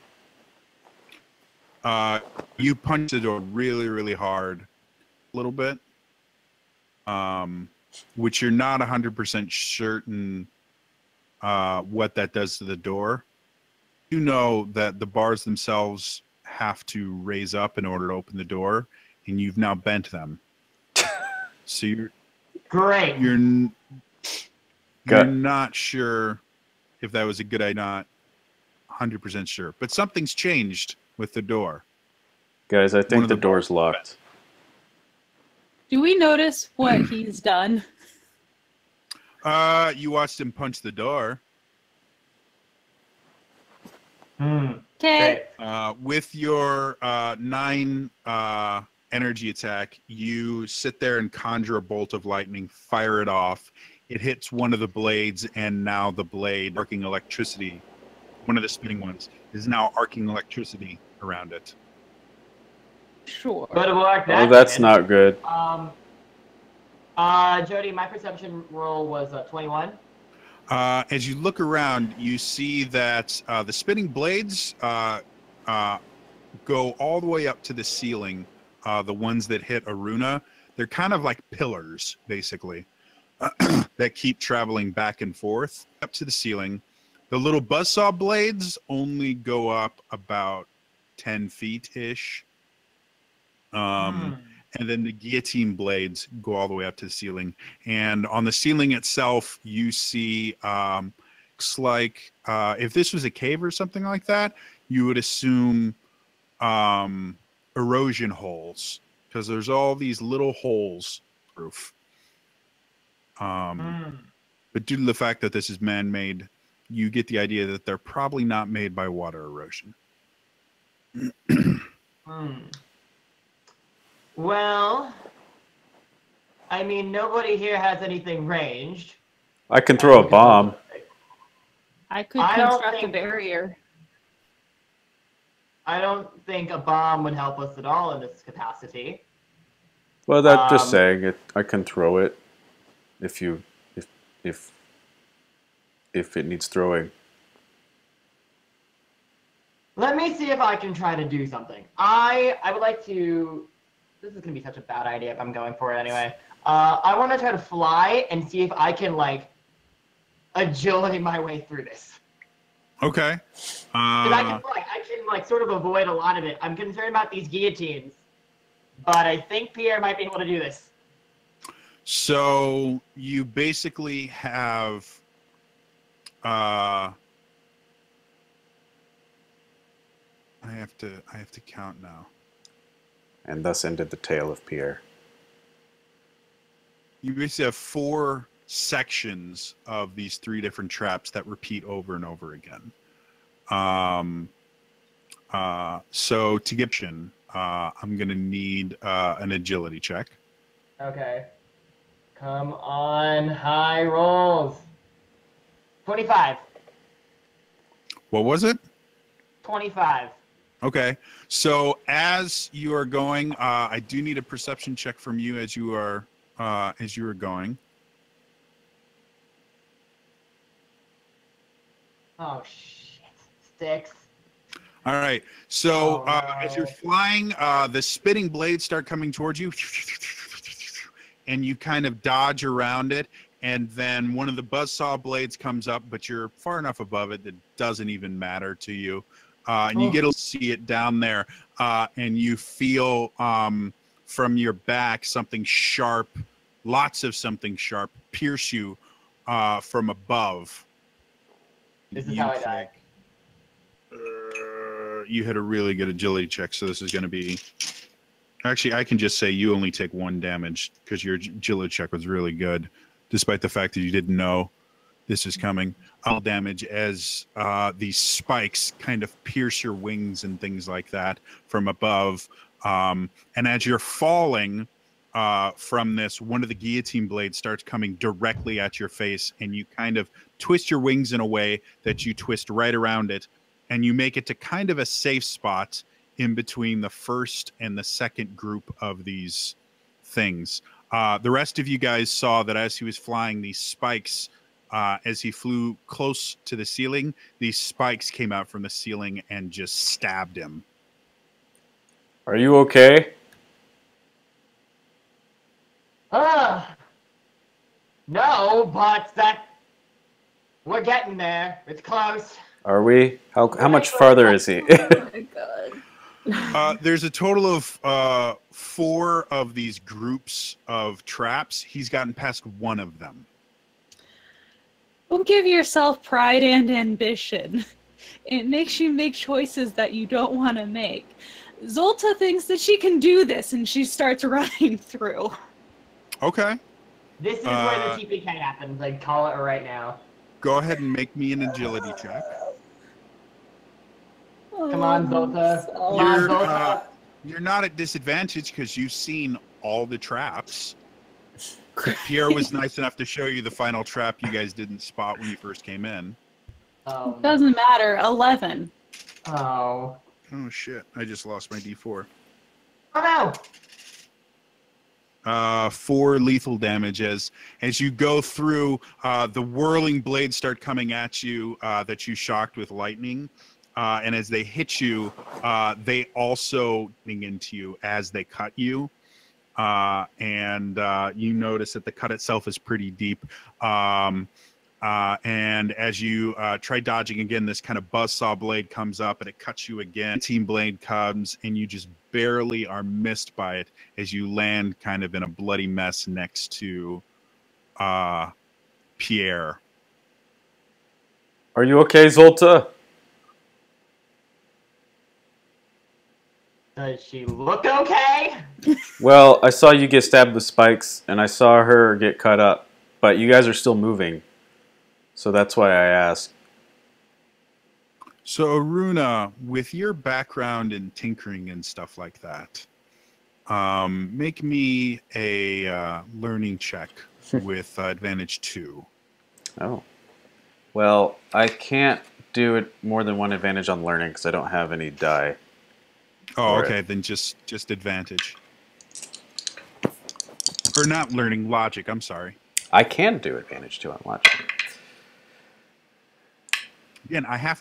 You punch the door really, really hard, a little bit, which you're not 100% certain what that does to the door. You know that the bars themselves have to raise up in order to open the door, and you've now bent them. So you're great. You're not sure if that was a good idea. Not 100% sure, but something's changed with the door. Guys, I think the door's locked. Do we notice what he's done? You watched him punch the door. Okay. With your 9 energy attack, you sit there and conjure a bolt of lightning, fire it off. It hits one of the blades, and now the blade, arcing electricity, one of the spinning ones, is now arcing electricity around it. Sure. Oh, that's not good. Jody, my perception roll was 21. As you look around, you see that the spinning blades go all the way up to the ceiling. The ones that hit Aruna, they're kind of like pillars, basically, that keep traveling back and forth up to the ceiling. The little buzzsaw blades only go up about 10 feet-ish. And then the guillotine blades go all the way up to the ceiling. And on the ceiling itself, you see, looks like if this was a cave or something like that, you would assume erosion holes, because there's all these little holes in the roof. But due to the fact that this is man-made, you get the idea that they're probably not made by water erosion. Well, I mean, nobody here has anything ranged. I can throw a bomb. I could I don't construct a think- barrier. I don't think a bomb would help us at all in this capacity. Well, that's just saying it. I can throw it if it needs throwing. Let me see if I can try to do something. I would like to. This is gonna be such a bad idea if I'm going for it anyway. I want to try to fly and see if I can like agility my way through this. Okay. 'Cause I can like sort of avoid a lot of it. I'm concerned about these guillotines, but I think Pierre might be able to do this. So you basically have I have to count now. And thus ended the tale of Pierre. You basically have 4 sections of these 3 different traps that repeat over and over again. So to get I'm gonna need an agility check. Okay. Come on, high rolls. 25. What was it? 25. Okay. So as you are going, I do need a perception check from you as you are going. Oh shit. 6. All right. So Oh, no. as you're flying, the spinning blades start coming towards you, and you kind of dodge around it. And then one of the buzzsaw blades comes up, but you're far enough above it that it doesn't even matter to you. And you get to see it down there, and you feel from your back something sharp, lots of something sharp, pierce you from above. This is how I die. You had a really good agility check, so this is going to be... Actually, I can just say you only take 1 damage because your agility check was really good, despite the fact that you didn't know this is coming. All damage as these spikes kind of pierce your wings and things like that from above. And as you're falling from this, one of the guillotine blades starts coming directly at your face, and you kind of twist your wings in a way that you twist right around it, and you make it to kind of a safe spot in between the first and the second group of these things. The rest of you guys saw that as he was flying, these spikes, as he flew close to the ceiling, these spikes came out from the ceiling and just stabbed him. Are you okay? No, but we're getting there. It's close. Are we? How much farther is he? Oh my god. There's a total of 4 of these groups of traps. He's gotten past 1 of them. Don't give yourself pride and ambition. It makes you make choices that you don't want to make. Zolta thinks that she can do this, and she starts running through. Okay. This is where the TPK happens. I'd call it right now. Go ahead and make me an agility check. Come on, Zolta. Come on, Zolta. You're not at disadvantage because you've seen all the traps. Pierre was nice enough to show you the final trap you guys didn't spot when you first came in. Oh. Doesn't matter. 11. Oh. Oh shit! I just lost my D4. Oh no! 4 lethal damage as you go through. The whirling blades start coming at you that you shocked with lightning, and as they hit you, they also ding into you as they cut you. And you notice that the cut itself is pretty deep. And as you try dodging again, this kind of buzzsaw blade comes up and it cuts you again. Team blade comes and you just barely are missed by it as you land kind of in a bloody mess next to Pierre. Are you okay, Zolta? Does she look okay? Well, I saw you get stabbed with spikes, and I saw her get cut up, but you guys are still moving. So that's why I asked. So Aruna, with your background in tinkering and stuff like that, make me a learning check with advantage 2. Oh. Well, I can't do it more than one advantage on learning because I don't have any die. Oh, okay, then just advantage. Or not learning, logic, I'm sorry. I can do advantage 2 on logic. Again, I have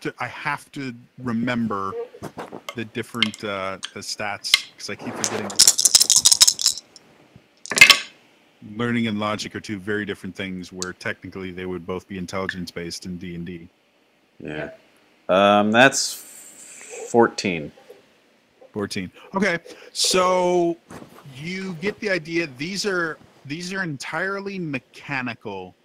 to remember the different the stats because I keep forgetting. Learning and logic are 2 very different things. Where technically they would both be intelligence based in D&D. Yeah, that's 14. 14. Okay, so you get the idea. These are entirely mechanical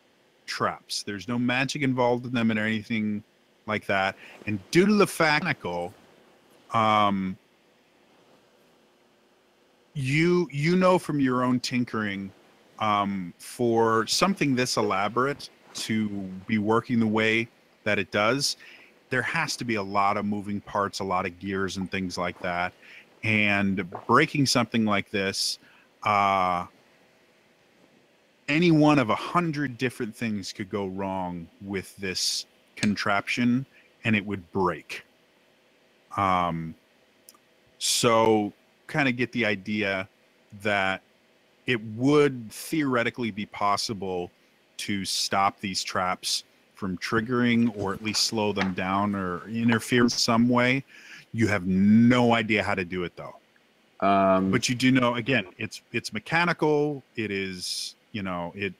traps. There's no magic involved in them or anything like that. And due to the fact you know from your own tinkering, for something this elaborate to be working the way that it does, there has to be a lot of moving parts, a lot of gears and things like that. And breaking something like this, any one of 100 different things could go wrong with this contraption and it would break. So kind of get the idea that it would theoretically be possible to stop these traps from triggering, or at least slow them down or interfere in some way. You have no idea how to do it though. But you do know, again, it's mechanical. It is, you know, it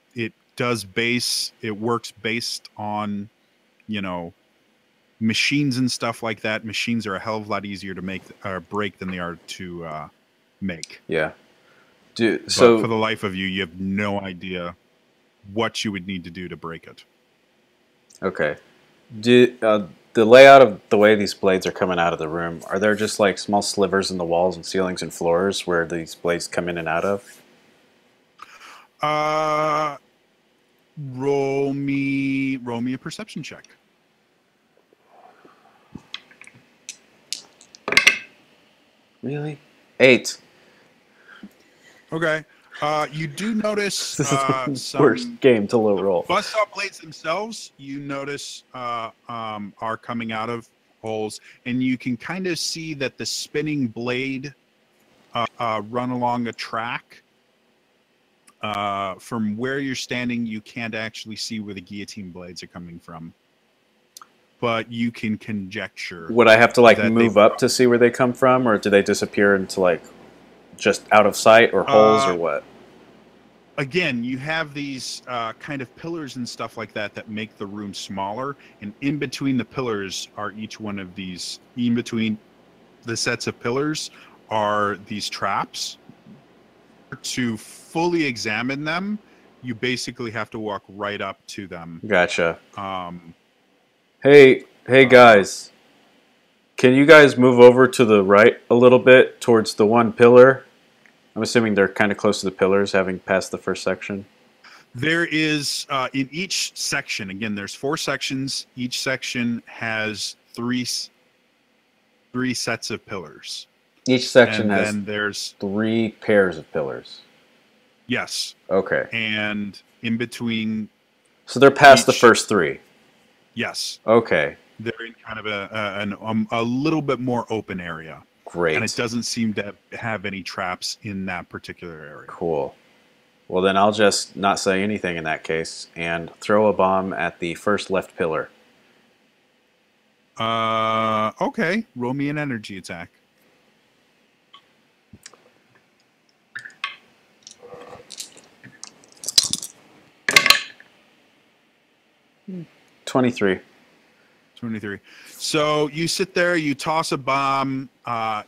works based on, you know, machines and stuff like that. Machines are a hell of a lot easier to make or break than they are to make. Yeah. But for the life of you, you have no idea what you would need to do to break it. Okay. The layout of the way these blades are coming out of the room, are there just like small slivers in the walls and ceilings and floors where these blades come in and out of? Roll me a perception check. Really? 8. Okay. You do notice This is the some worst game to low roll. buzzsaw blades themselves, you notice are coming out of holes, and you can kind of see that the spinning blade run along a track. From where you're standing, you can't actually see where the guillotine blades are coming from, but you can conjecture. Would I have to like move up to see where they come from, or do they disappear into like just out of sight or holes or what? Again, you have these kind of pillars and stuff like that that make the room smaller, and in between the pillars are each one of these. In between the sets of pillars are these traps. To fully examine them, you basically have to walk right up to them. Gotcha. Hey guys, can you guys move over to the right a little bit towards the one pillar? I'm assuming they're kind of close to the pillars, having passed the first section. There is, in each section, again, there's 4 sections. Each section has three sets of pillars. Each section and has then there's 3 pairs of pillars. Yes. Okay. And in between. So they're past the first 3. Yes. Okay. They're in kind of a little bit more open area. Great. And it doesn't seem to have any traps in that particular area. Cool. Well, then I'll just not say anything in that case and throw a bomb at the first left pillar. Okay. Roll me an energy attack. 23. 23. So you sit there, you toss a bomb,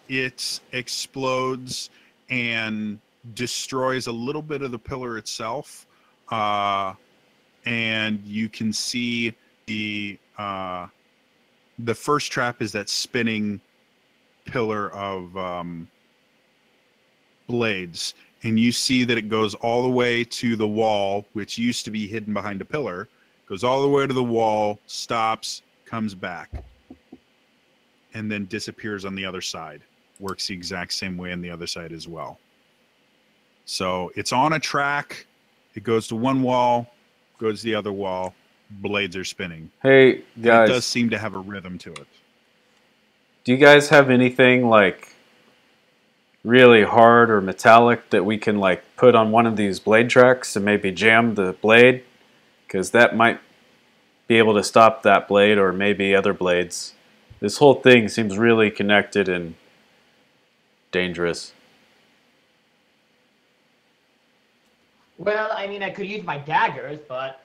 it explodes and destroys a little bit of the pillar itself. And you can see the first trap is that spinning pillar of blades. And you see that it goes all the way to the wall, which used to be hidden behind a pillar, goes all the way to the wall, stops, comes back, and then disappears on the other side. Works the exact same way on the other side as well. So it's on a track. It goes to one wall, goes to the other wall. Blades are spinning. Hey, guys. It does seem to have a rhythm to it. Do you guys have anything like really hard or metallic that we can like put on one of these blade tracks and maybe jam the blade? Because that might be able to stop that blade or maybe other blades. This whole thing seems really connected and dangerous. Well, I mean, I could use my daggers, but...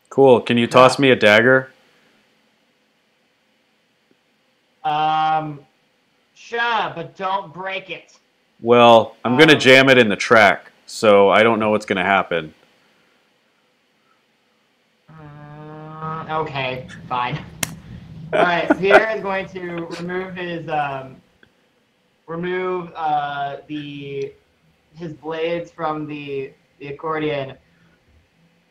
Cool. Can you toss me a dagger? Sure, but don't break it. Well, I'm going to jam it in the track, so I don't know what's going to happen. Okay, fine. All right, Pierre is going to remove his his blades from the accordion,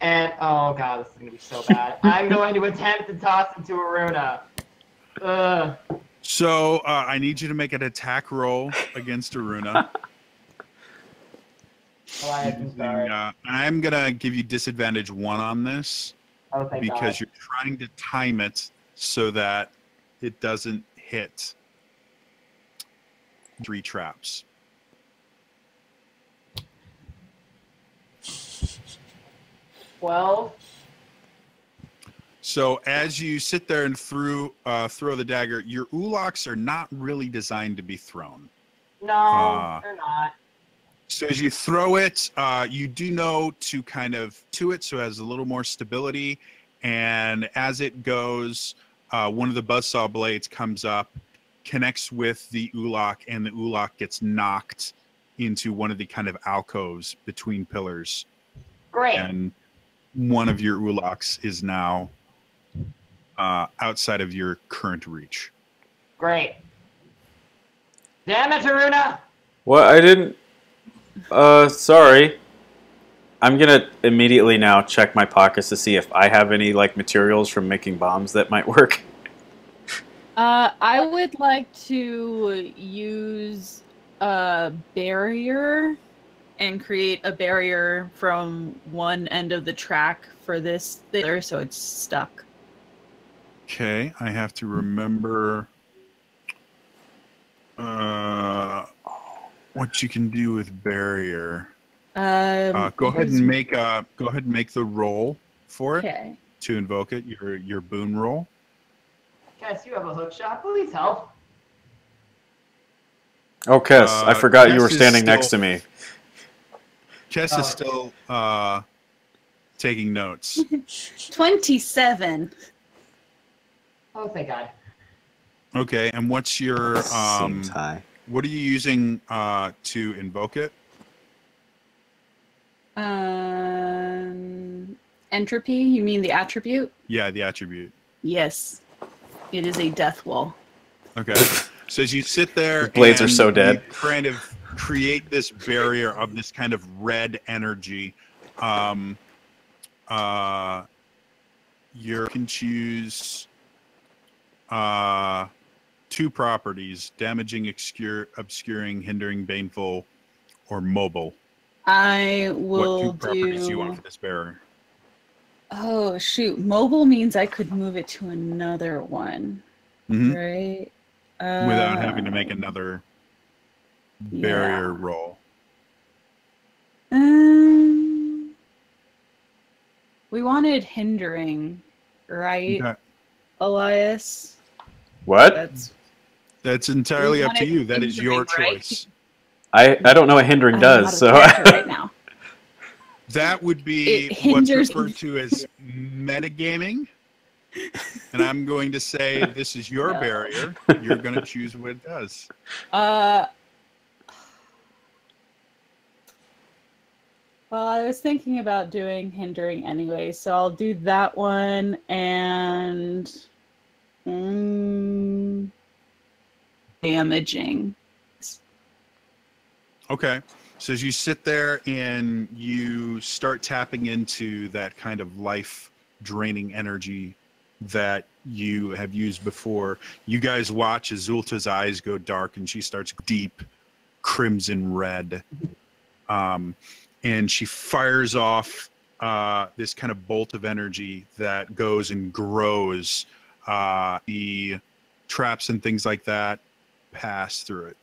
and oh god, this is gonna be so bad. I'm going to attempt to toss it to Aruna. So I need you to make an attack roll against Aruna. I'm sorry. I'm gonna give you disadvantage 1 on this. Oh, thank because God. you're trying to time it so that it doesn't hit 3 traps. Well. So as you sit there and throw the dagger, your ulaks are not really designed to be thrown. No, they're not. So as you throw it, you do know to kind of to it so it has a little more stability. And as it goes, one of the buzzsaw blades comes up, connects with the ulak, and the ulak gets knocked into one of the kind of alcoves between pillars. Great. And one of your ulaks is now outside of your current reach. Great. Damn it, Aruna! What? I didn't... sorry. I'm gonna immediately now check my pockets to see if I have any like materials from making bombs that might work. I would like to use a barrier and create a barrier from one end of the track for this thing, so it's stuck. Okay, I have to remember what you can do with barrier. Go ahead and make the roll for it to invoke it. Your boon roll. Kess, you have a hook shot. Please help. Oh, Kess, I forgot you were standing next to me. Kess is still taking notes. 27. Oh, thank God. Okay, and what's your Seems high. what are you using to invoke it? Entropy? You mean the attribute? Yeah, the attribute. Yes. It is a death wall. Okay. So as you sit there, The blades are and so dead. you kind of create this barrier of this kind of red energy. You can choose 2 properties: damaging, obscuring, hindering, baneful, or mobile. I will What 2 properties do you want for this barrier? Oh, shoot. Mobile means I could move it to another one. Right? Without having to make another barrier roll. We wanted hindering, right, Okay. Elias? What? That's entirely We up to wanted you. That is your hindering, right? choice. I don't know what hindering I don't know how does, to so character right now. That would be It what's hinders. referred to as metagaming. And I'm going to say this is your No. barrier. You're going to choose what it does. Well, I was thinking about doing hindering anyway, so I'll do that one and damaging. Okay. So as you sit there and you start tapping into that kind of life draining energy that you have used before, you guys watch as Zulta's eyes go dark and she starts deep crimson red. And she fires off this kind of bolt of energy that goes and grows. The traps and things like that pass through it.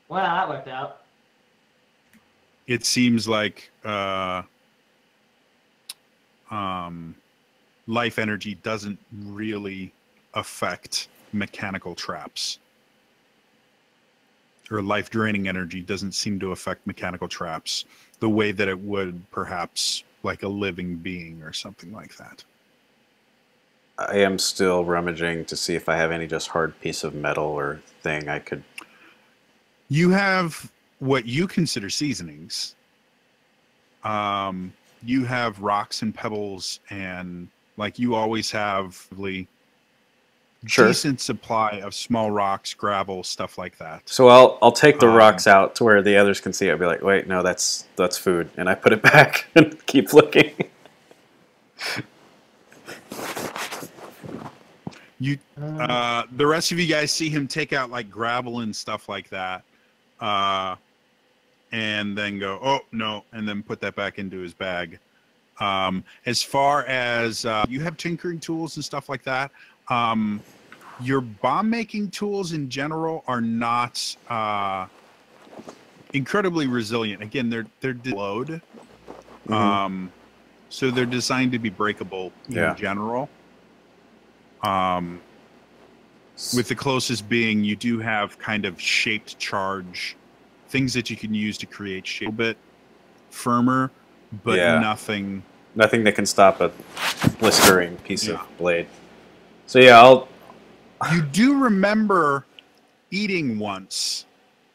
Well, that worked out. It seems like life energy doesn't really affect mechanical traps. Or life draining energy doesn't seem to affect mechanical traps the way that it would perhaps like a living being or something like that. I am still rummaging to see if I have any just hard piece of metal or thing I could... You have what you consider seasonings. You have rocks and pebbles, and like you always have Sure. decent supply of small rocks, gravel, stuff like that. So I'll take the rocks out to where the others can see it. I'll be like, wait, no, that's food. And I put it back and keep looking. You, the rest of you guys see him take out like gravel and stuff like that, and then go, oh no, and then put that back into his bag. As far as you have tinkering tools and stuff like that, your bomb making tools in general are not incredibly resilient. Again, they're load, so they're designed to be breakable in general. With the closest being, you do have kind of shaped charge, things that you can use to create shape a bit firmer, but nothing that can stop a blistering piece of blade. So yeah, You do remember eating once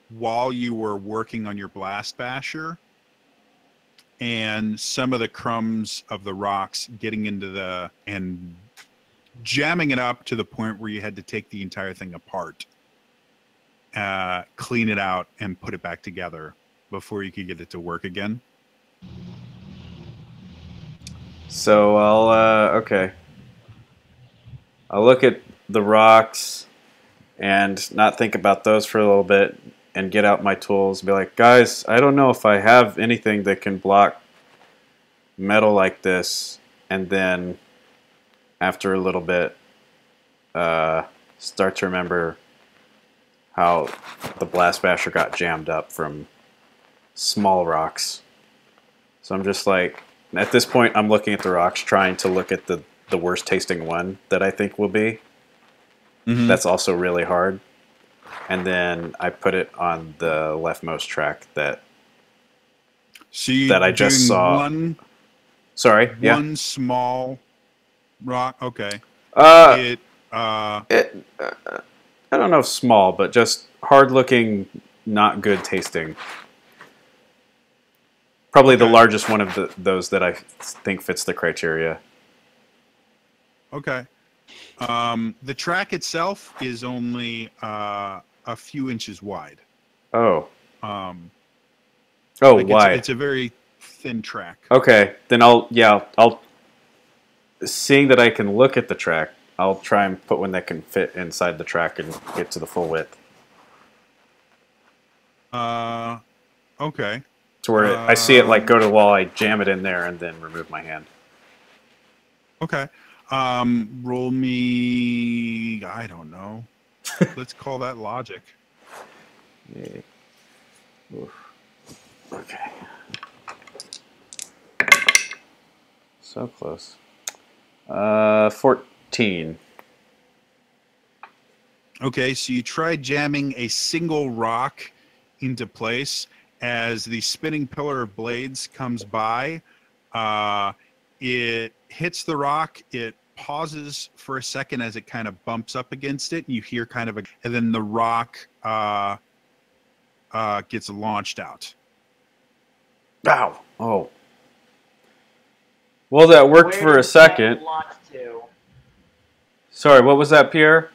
while you were working on your blast basher, and some of the crumbs of the rocks getting into and jamming it up to the point where you had to take the entire thing apart, clean it out, and put it back together before you could get it to work again. So okay. I'll look at the rocks and not think about those for a little bit and get out my tools and be like, guys, I don't know if I have anything that can block metal like this. And then after a little bit, start to remember how the blast basher got jammed up from small rocks. So I'm just like, at this point, I'm looking at the rocks, trying to look at the worst tasting one that I think will be. That's also really hard. And then I put it on the leftmost track that I just saw. One small rock. Okay. I don't know if small, but just hard looking, not good tasting. Probably the largest one of those that I think fits the criteria. Okay. The track itself is only a few inches wide. Oh. Like wide. It's a very thin track. Okay, then I'll seeing that I can look at the track, I'll try and put one that can fit inside the track and get to the full width. Okay. To where I see it like go to the wall, I jam it in there and then remove my hand. Okay. Roll me, I don't know. Let's call that logic. Yeah. Oof. Okay. So close. 14. Okay, so you try jamming a single rock into place as the spinning pillar of blades comes by. It hits the rock. It pauses for a second as it kind of bumps up against it. You hear kind of and then the rock gets launched out. Ow! Oh. Well, that worked Where for a does that second. launch to? Sorry, what was that, Pierre?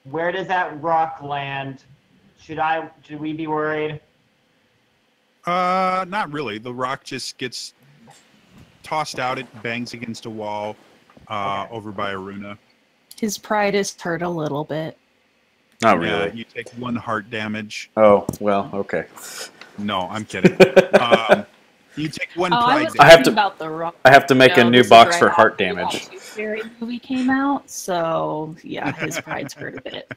Where does that rock land? Should we be worried? Not really. The rock just gets tossed out. It bangs against a wall over by Aruna. His pride is hurt a little bit. Not Yeah, really. you take 1 heart damage. Oh, well, okay. No, I'm kidding. You take 1 Oh, I pride was damage. I have talking to- about the rock. I have to make a new this is box right for heart after damage. that Tooth Fairy movie came out, so yeah, his pride's hurt a bit.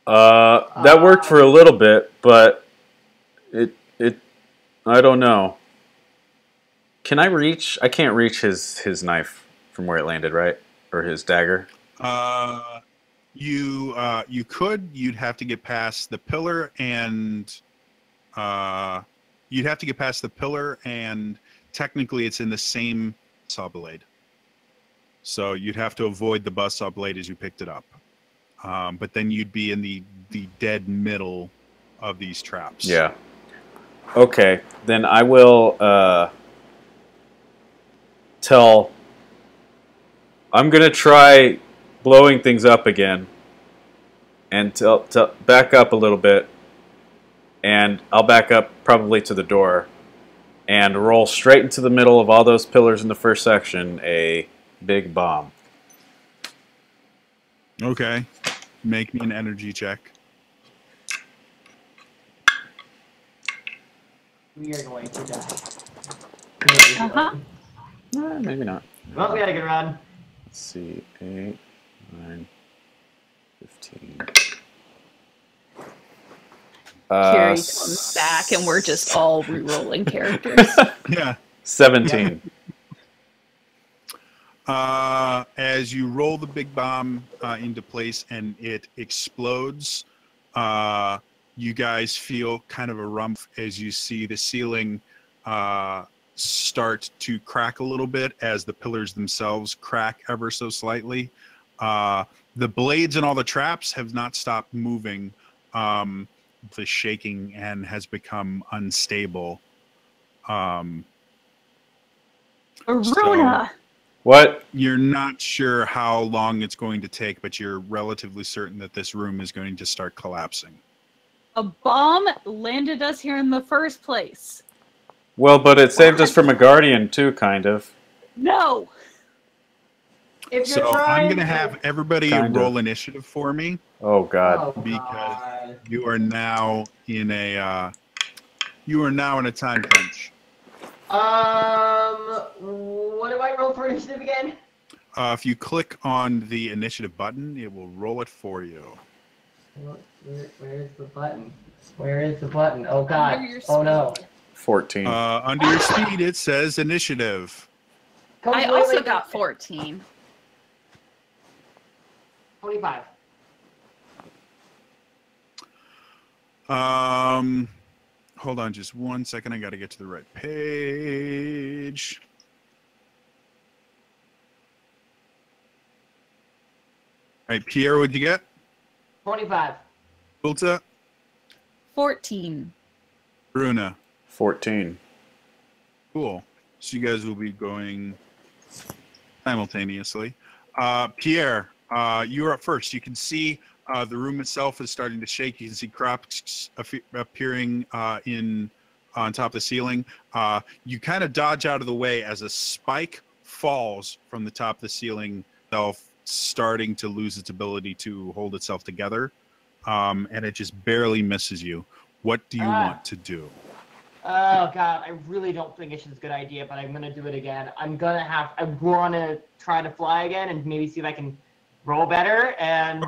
That worked for a little bit, but it I don't know. Can I reach? I can't reach his knife from where it landed, right? Or his dagger. You could. You'd have to get past the pillar and technically it's in the same saw blade. So you'd have to avoid the buzzsaw blade as you picked it up. But then you'd be in the dead middle of these traps. Yeah. Okay, then I will tell. I'm gonna try blowing things up again, and back up a little bit, and I'll back up probably to the door, and roll straight into the middle of all those pillars in the first section a big bomb. Okay. Make me an energy check. We are going to die. Uh-huh. Maybe not. Well, we had a good run. Let's see, 8, 9, 15. Carrie comes back, and we're just all re-rolling characters. Yeah. 17. As you roll the big bomb into place and it explodes, you guys feel kind of a rump as you see the ceiling start to crack a little bit as the pillars themselves crack ever so slightly. The blades and all the traps have not stopped moving. The shaking and has become unstable. Aruna! What? You're not sure how long it's going to take, but you're relatively certain that this room is going to start collapsing. A bomb landed us here in the first place. Well, but it saved us from a guardian too, kind of. No! If you're So I'm trying going to have everybody Kind of. roll initiative for me Oh God. Oh, because God. you are now in a time crunch. What do I roll for initiative again? If you click on the initiative button, it will roll it for you. Where is the button? Where is the button? Oh God. Under your Oh no. 14. Under your speed, it says initiative. I also got 14. 25. Hold on just 1 second. I got to get to the right page. All right, Pierre, what'd you get? 25. Ulta, 14. Bruna. 14. Cool. So you guys will be going simultaneously. Pierre, you're up first. You can see the room itself is starting to shake. You can see crops appearing on top of the ceiling. You kind of dodge out of the way as a spike falls from the top of the ceiling, starting to lose its ability to hold itself together, and it just barely misses you. What do you want to do? Oh God, I really don't think it's a good idea, but I'm gonna do it again. I wanna try to fly again and maybe see if I can roll better and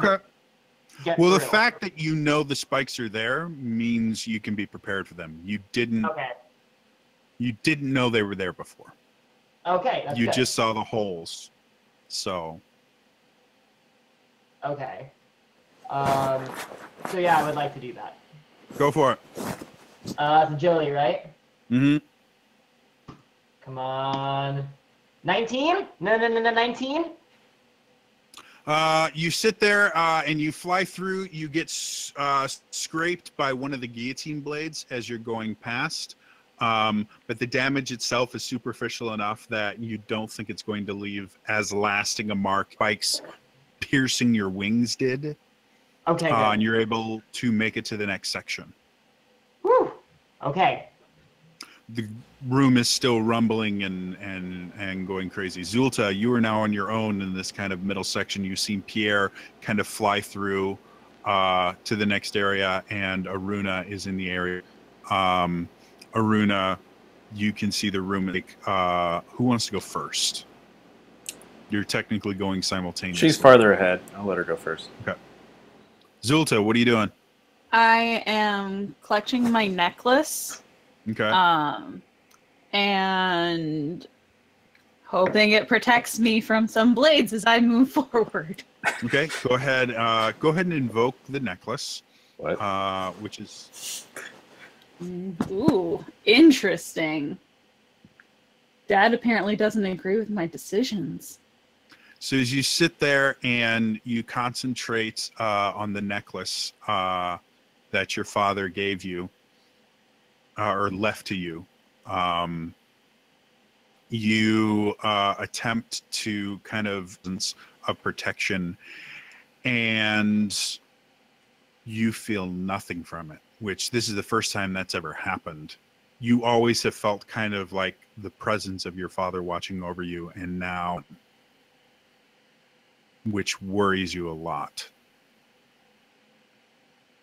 get Well, the through. fact that you know the spikes are there means you can be prepared for them. You didn't. Okay. You didn't know they were there before. Okay, that's You good. just saw the holes. So. Okay. So yeah, I would like to do that. Go for it. It's agility, right? Mm-hmm. Come on. 19? No, 19? You sit there and you fly through. You get scraped by one of the guillotine blades as you're going past. But the damage itself is superficial enough that you don't think it's going to leave as lasting a mark. Spikes piercing your wings did. Okay, good. And you're able to make it to the next section. Whew. Okay. The room is still rumbling and going crazy. Zulta, you are now on your own in this kind of middle section. You've seen Pierre kind of fly through to the next area, and Aruna is in the area. Aruna, you can see the room. Who wants to go first? You're technically going simultaneously. She's farther ahead. I'll let her go first. Okay. Zulta, what are you doing? I am clutching my necklace. Okay. And hoping it protects me from some blades as I move forward. Okay, go ahead. Go ahead and invoke the necklace. What? Which is. Ooh, interesting. Dad apparently doesn't agree with my decisions. So as you sit there and you concentrate on the necklace that your father gave you or left to you, you attempt to kind of protection, and you feel nothing from it, which this is the first time that's ever happened. You always have felt kind of like the presence of your father watching over you, and now, which worries you a lot.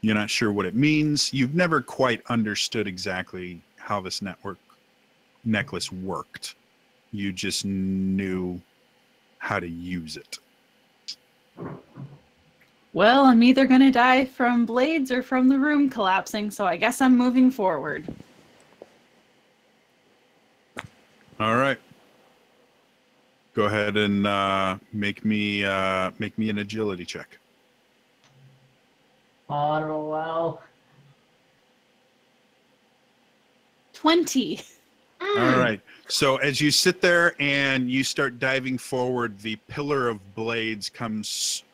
You're not sure what it means. You've never quite understood exactly how this necklace worked. You just knew how to use it. Well, I'm either going to die from blades or from the room collapsing, so I guess I'm moving forward. All right. Go ahead and make me an agility check. Well. 20. All right. So as you sit there and you start diving forward, the pillar of blades comes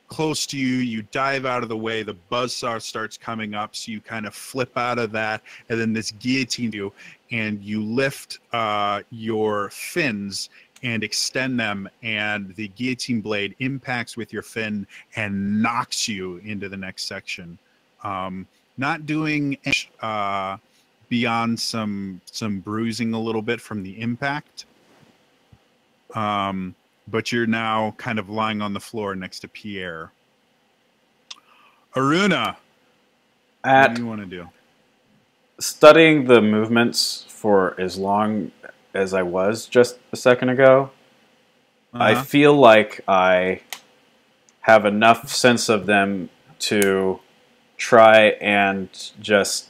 close to you. You dive out of the way. The buzzsaw starts coming up, so you kind of flip out of that, and then this guillotine you, and you lift your fins and extend them, and the guillotine blade impacts with your fin and knocks you into the next section. Not doing beyond some bruising a little bit from the impact. But you're now kind of lying on the floor next to Pierre. Aruna, what do you want to do? Studying the movements for as long as I was just a second ago, I feel like I have enough sense of them to try and just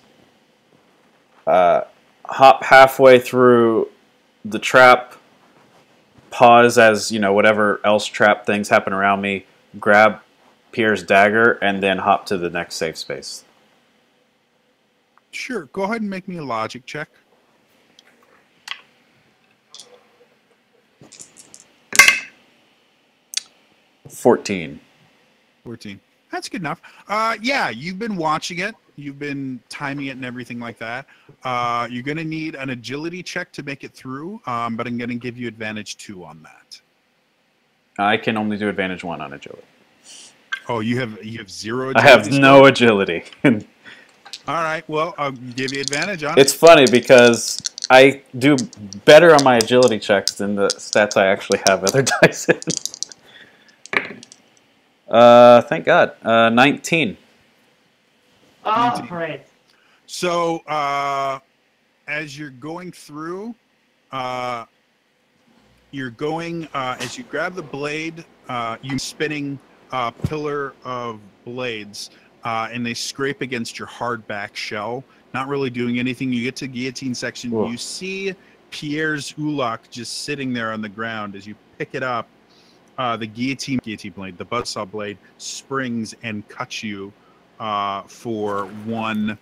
hop halfway through the trap, pause as, whatever else trap things happen around me, grab Pierre's dagger, and then hop to the next safe space. Sure. Go ahead and make me a logic check. 14. 14. That's good enough. Yeah, you've been watching it. You've been timing it and everything like that. You're going to need an agility check to make it through, but I'm going to give you advantage 2 on that. I can only do advantage 1 on agility. Oh, you have 0 agility? I have no agility. All right, well, I'll give you advantage on it. It's funny because I do better on my agility checks than the stats I actually have other dice in. Thank God. 19. Oh, 19. great. So, as you're going through, as you grab the blade, you spinning pillar of blades, and they scrape against your hard back shell. not really doing anything. You get to guillotine section. Cool. You see Pierre's ulak just sitting there on the ground. As you pick it up, the guillotine blade, the buzzsaw blade, springs and cuts you for 1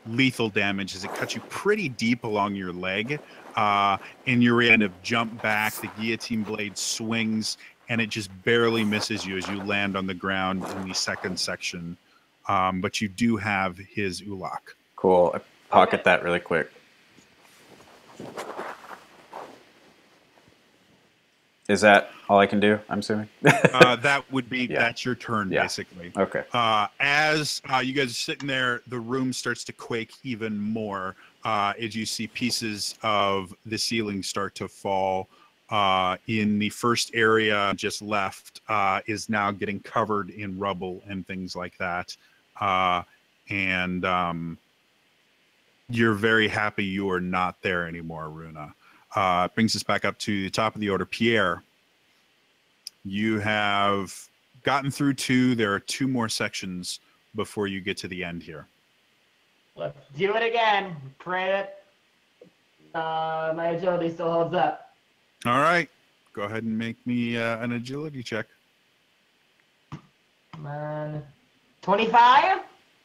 lethal damage as it cuts you pretty deep along your leg. And you're kind of jump back. The guillotine blade swings and it just barely misses you as you land on the ground in the second section. But you do have his ulak. Cool. I pocket that really quick. Is that all I can do, I'm assuming? That would be, that's your turn, basically. Okay. As you guys are sitting there, the room starts to quake even more as you see pieces of the ceiling start to fall. In the first area just left is now getting covered in rubble and things like that. And you're very happy you are not there anymore, Runa. Brings us back up to the top of the order. Pierre, you have gotten through 2. There are 2 more sections before you get to the end here. Let's do it again. Pray that my agility still holds up. All right. Go ahead and make me an agility check. Come on. 25?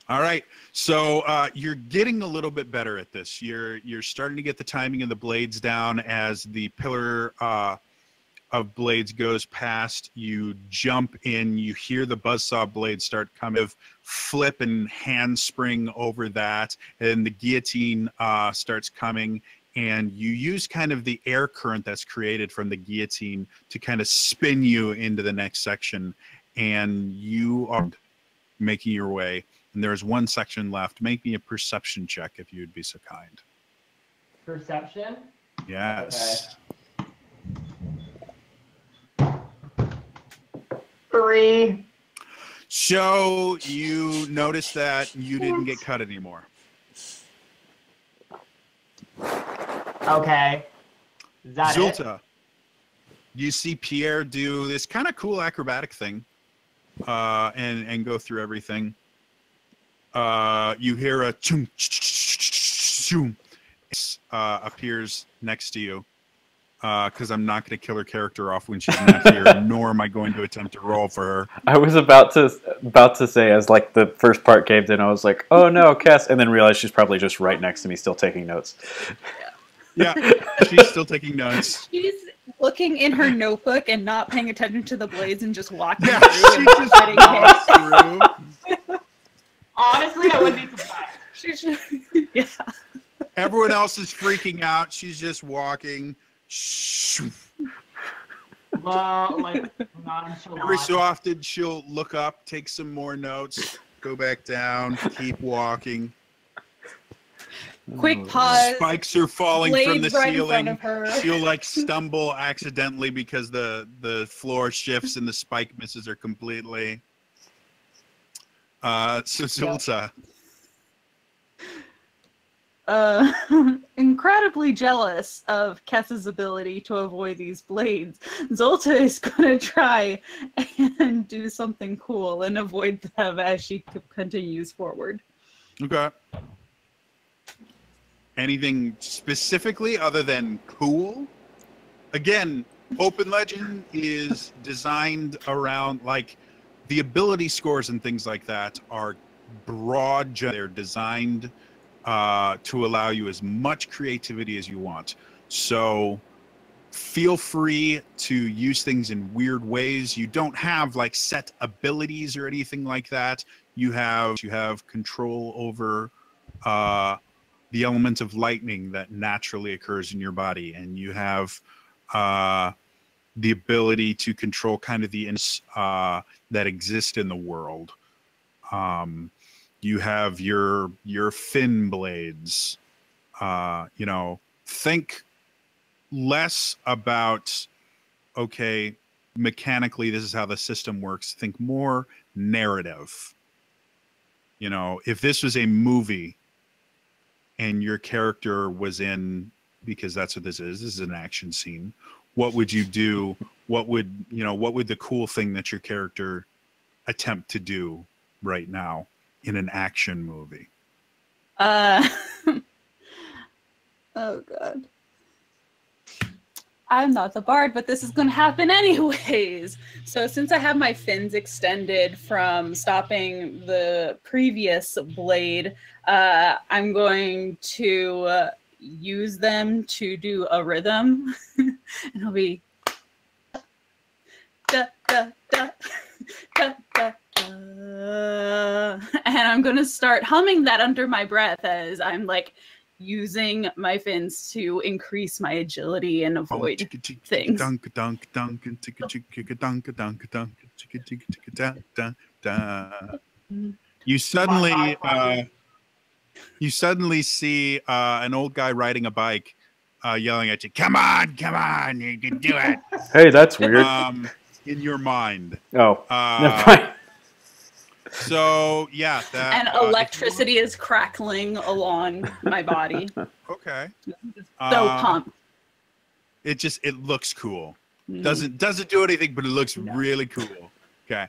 All right. So you're getting a little bit better at this. You're starting to get the timing of the blades down as the pillar of blades goes past. You jump in. You hear the buzzsaw blade start kind of flip and handspring over that. And the guillotine starts coming. And you use kind of the air current that's created from the guillotine to kind of spin you into the next section. And you are making your way. And there's 1 section left. Make me a perception check if you'd be so kind. Perception? Yes. Okay. 3. So you notice that you didn't get cut anymore. Okay. Is that Zulta, you see Pierre do this kind of cool acrobatic thing and go through everything. You hear a choom, choom, appears next to you because I'm not going to kill her character off when she's not here, nor am I going to attempt to roll for her. I was about to say, as like the first part caved in, I was like, oh no, Cass, and then realized she's probably just right next to me still taking notes. Yeah, she's still taking notes. She's looking in her notebook and not paying attention to the blades and just walking Yeah, through and she just walks through. Honestly, I wouldn't be surprised. She's just, yeah. Everyone else is freaking out. She's just walking. Well, like, nonchalant. Every so often, she'll look up, take some more notes, go back down, keep walking. Quick pause. Spikes are falling from the Blades right in front ceiling. of her. She'll like stumble accidentally because the floor shifts and the spike misses her completely. So Zulta. Incredibly jealous of Kessa's ability to avoid these blades, Zolta is going to try and do something cool and avoid them as she continues forward. Okay. Anything specifically other than cool? Again, Open Legend is designed around, like, the ability scores and things like that are broad. They're designed to allow you as much creativity as you want. So feel free to use things in weird ways. You don't have like set abilities or anything like that. You have control over the element of lightning that naturally occurs in your body, and you have the ability to control kind of the that exist in the world. You have your fin blades. You know, think less about, okay, mechanically this is how the system works. Think more narrative. You know, if this was a movie and your character was in, because that's what this is an action scene, what would you do? What would the cool thing that your character attempt to do right now in an action movie? Uh, oh god. I'm not the bard, but this is going to happen anyways. So since I have my fins extended from stopping the previous blade, I'm going to use them to do a rhythm. And it'll be da, da, da, da, da, da. And I'm going to start humming that under my breath as I'm like using my fins to increase my agility and avoid things. You suddenly see an old guy riding a bike yelling at you, come on, you can do it. Hey, that's weird. In your mind. Oh, never mind. So yeah, that, and electricity is crackling along my body. Okay. So pumped. It looks cool. Doesn't do anything, but it looks really cool. Okay.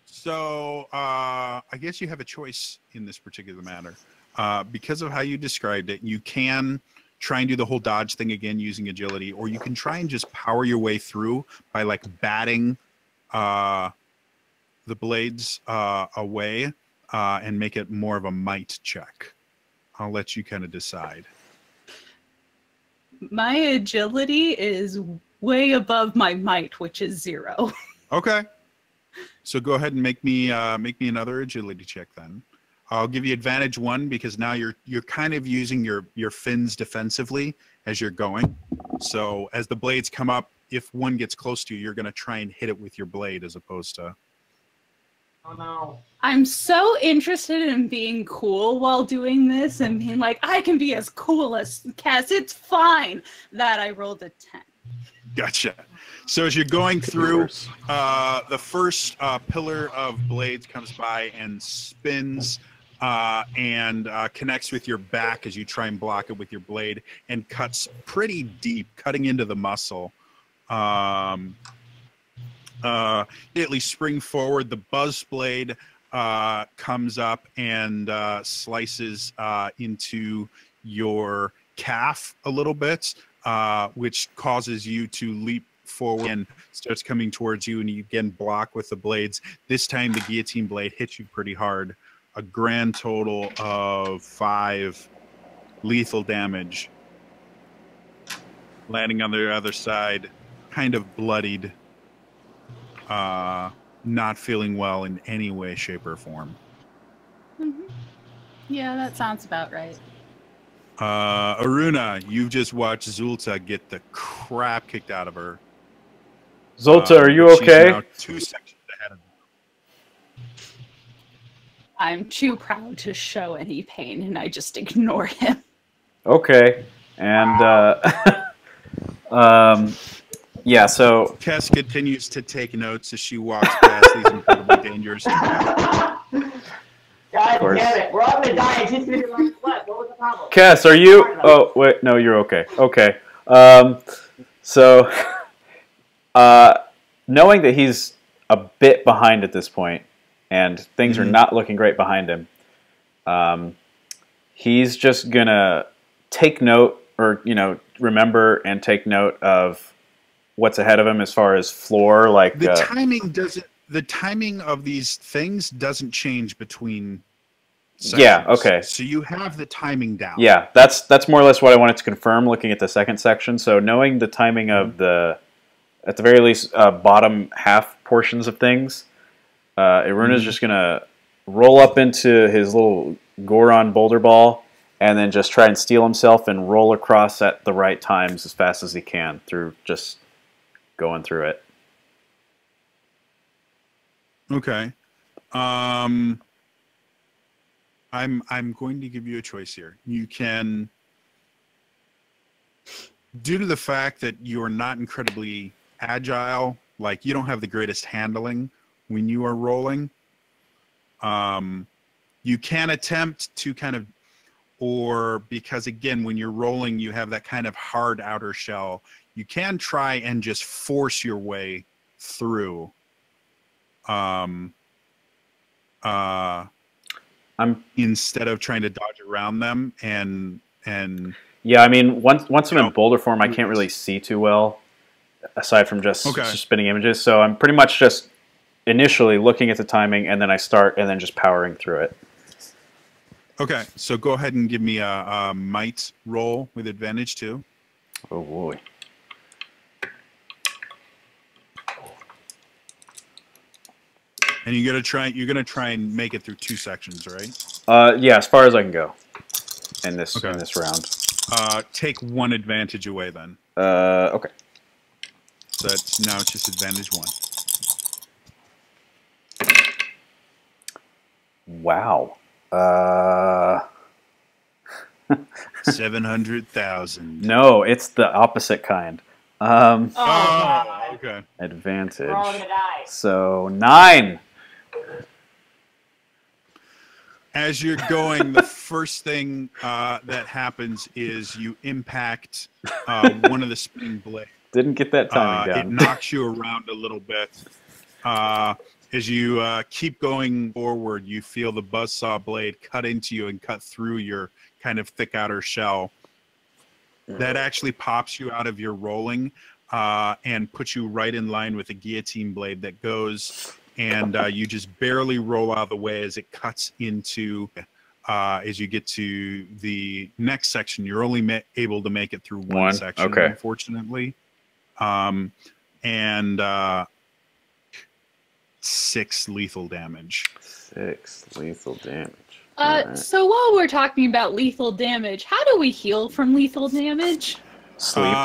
So I guess you have a choice in this particular matter. Because of how you described it, you can try and do the whole dodge thing again using agility, or you can try and just power your way through by like batting the blades away and make it more of a might check. I'll let you kind of decide. My agility is way above my might, which is 0. Okay. So go ahead and make me another agility check then. I'll give you advantage 1 because now you're kind of using your fins defensively as you're going. So as the blades come up, if one gets close to you, you're going to try and hit it with your blade as opposed to... Oh no. I'm so interested in being cool while doing this and being like, I can be as cool as Cass. It's fine that I rolled a 10. Gotcha. So as you're going through, the first pillar of blades comes by and spins and connects with your back as you try and block it with your blade and cuts pretty deep, cutting into the muscle. Immediately spring forward, the buzz blade comes up and slices into your calf a little bit, which causes you to leap forward and starts coming towards you, and you again block with the blades. This time the guillotine blade hits you pretty hard. A grand total of 5 lethal damage. Landing on the other side, kind of bloodied. Not feeling well in any way, shape, or form. Yeah, that sounds about right. Aruna, you just watched Zulta get the crap kicked out of her. Zolta, are you she's okay? now 2 sections ahead of you. I'm too proud to show any pain, and I just ignore him. Okay. And, yeah, so... Tess continues to take notes as she walks past these incredibly dangerous... God damn it. We're all going to die. It's just going to be like, what? What was the problem? Cass, are you... Oh, wait, no, you're okay. Okay. So, knowing that he's a bit behind at this point, and things are not looking great behind him, he's just going to take note, or, remember and take note of what's ahead of him as far as floor, like... The timing of these things doesn't change between sections. Yeah, okay. So you have the timing down. Yeah, that's more or less what I wanted to confirm looking at the second section. So knowing the timing of the, at the very least, bottom half portions of things, Iruna's just going to roll up into his little Goron boulder ball and then just try and steal himself and roll across at the right times as fast as he can through just going through it. Okay. I'm going to give you a choice here. You can, due to the fact that you're not incredibly agile, like you don't have the greatest handling when you are rolling, you can attempt to kind of, or because again, when you're rolling, you have that kind of hard outer shell, you can try and just force your way through. instead of trying to dodge around them and yeah, I mean, once I'm in boulder form, I can't really see too well, aside from just spinning images. So I'm pretty much just initially looking at the timing, and then I start, and then just powering through it. Okay, so go ahead and give me a might roll with advantage too. Oh boy. And you're gonna try and make it through 2 sections, right? Yeah, as far as I can go in this round. Take 1 advantage away then. Okay. So now it's just advantage 1. Wow. 700,000. No, it's the opposite kind. God. Okay. Advantage. We're all gonna die. So 9. As you're going, the first thing that happens is you impact one of the spinning blades. Didn't get that timing down. It knocks you around a little bit. As you keep going forward, you feel the buzzsaw blade cut into you and cut through your kind of thick outer shell. That actually pops you out of your rolling and puts you right in line with a guillotine blade that goes, and you just barely roll out of the way as it cuts into, as you get to the next section. You're only able to make it through one section, unfortunately. And 6 lethal damage. 6 lethal damage. Right. So while we're talking about lethal damage, how do we heal from lethal damage? Sleep.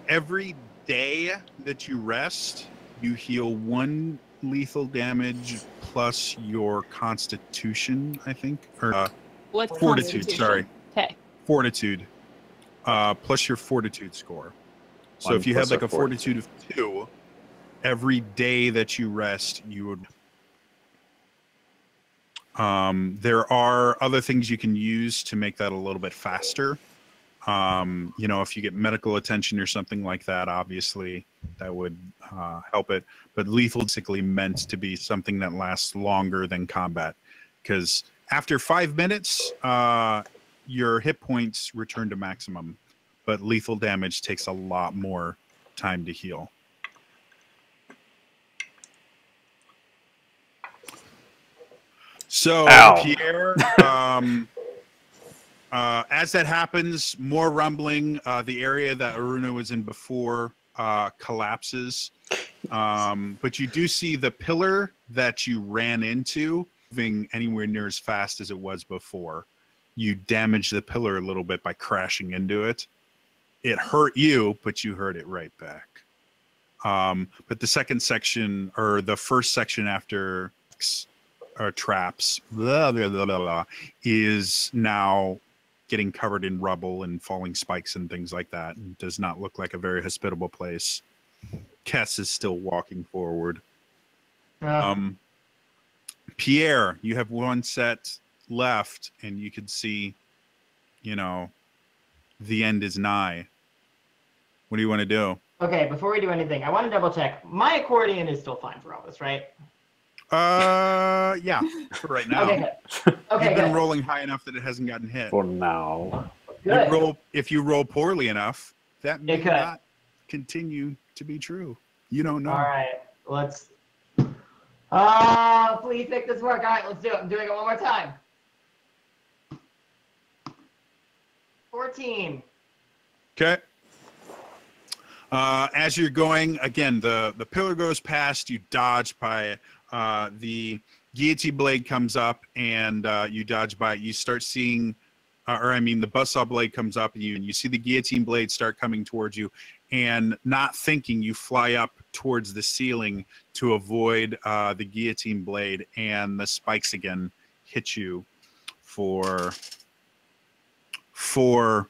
Every day that you rest, you heal 1 lethal damage plus your constitution, I think. Or What's fortitude, sorry. Okay. Fortitude. Plus your fortitude score. So if you had like a fortitude of 2, every day that you rest, you would... there are other things you can use to make that a little bit faster. You know, if you get medical attention or something like that, obviously that would help it. But lethal is basically meant to be something that lasts longer than combat, because after 5 minutes, your hit points return to maximum, but lethal damage takes a lot more time to heal. So, Pierre, as that happens, more rumbling. The area that Aruna was in before collapses. But you do see the pillar that you ran into moving anywhere near as fast as it was before. You damaged the pillar a little bit by crashing into it. It hurt you, but you hurt it right back. But the second section, or the first section after traps, is now getting covered in rubble and falling spikes and things like that, and does not look like a very hospitable place. Kess is still walking forward. Pierre, you have 1 set left, and you can see, you know, the end is nigh. What do you want to do? Okay, before we do anything, I want to double check. My accordion is still fine for all this, right? Yeah, for right now. Okay, good. Okay, You've been rolling high enough that it hasn't gotten hit. For now. Good. If you roll poorly enough, that may not continue to be true. You don't know. All right, let's... please make this work. All right, let's do it. I'm doing it one more time. 14. Okay. As you're going, again, the pillar goes past, you dodge by it. The guillotine blade comes up, and you dodge by it. You start seeing, the buzzsaw blade comes up, and you see the guillotine blade start coming towards you, and not thinking, you fly up towards the ceiling to avoid the guillotine blade, and the spikes again hit you for 4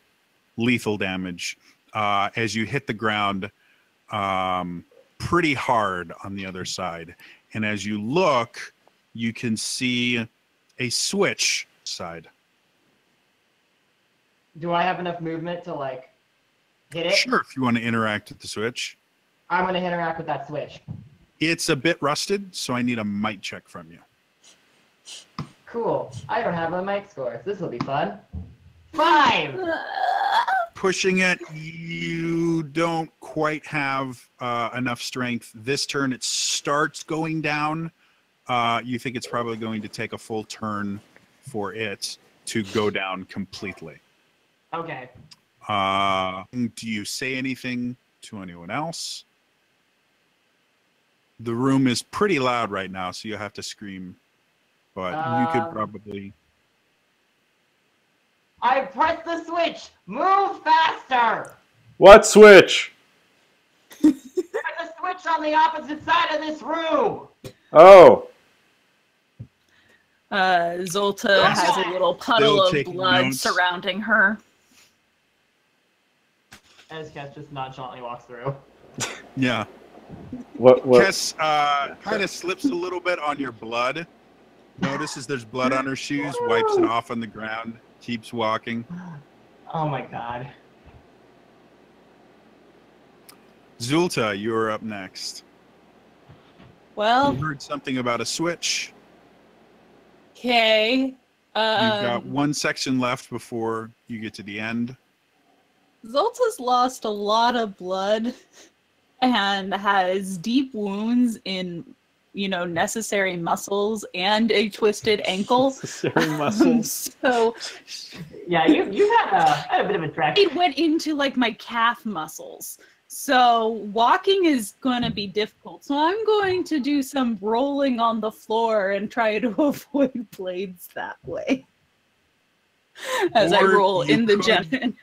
lethal damage. As you hit the ground pretty hard on the other side. And as you look, you can see a switch side. Do I have enough movement to, like, hit it? Sure, if you want to interact with the switch. I'm going to interact with that switch. It's a bit rusted, so I need a might check from you. Cool. I don't have my mic scores. This will be fun. 5! Pushing it, you don't quite have enough strength. This turn, it starts going down. You think it's probably going to take a full turn for it to go down completely. Okay. Do you say anything to anyone else? The room is pretty loud right now, so you have to scream. But you could probably... I pressed the switch! Move faster! What switch? There's a switch on the opposite side of this room! Oh. Zolta has a little puddle of blood surrounding her. As Kess just nonchalantly walks through. Yeah. What? Kess kind of slips a little bit on your blood. Notices there's blood on her shoes, wipes it off on the ground, keeps walking. Oh my god. Zulta, you're up next. Well, You heard something about a switch. okay. You've got one section left before you get to the end. Zolta's lost a lot of blood and has deep wounds in, necessary muscles and a twisted ankle. Necessary muscles. So Yeah, you had a bit of a track. it went into like my calf muscles. So walking is going to be difficult. So I'm going to do some rolling on the floor and try to avoid blades that way. As I Or roll you in the could- gem.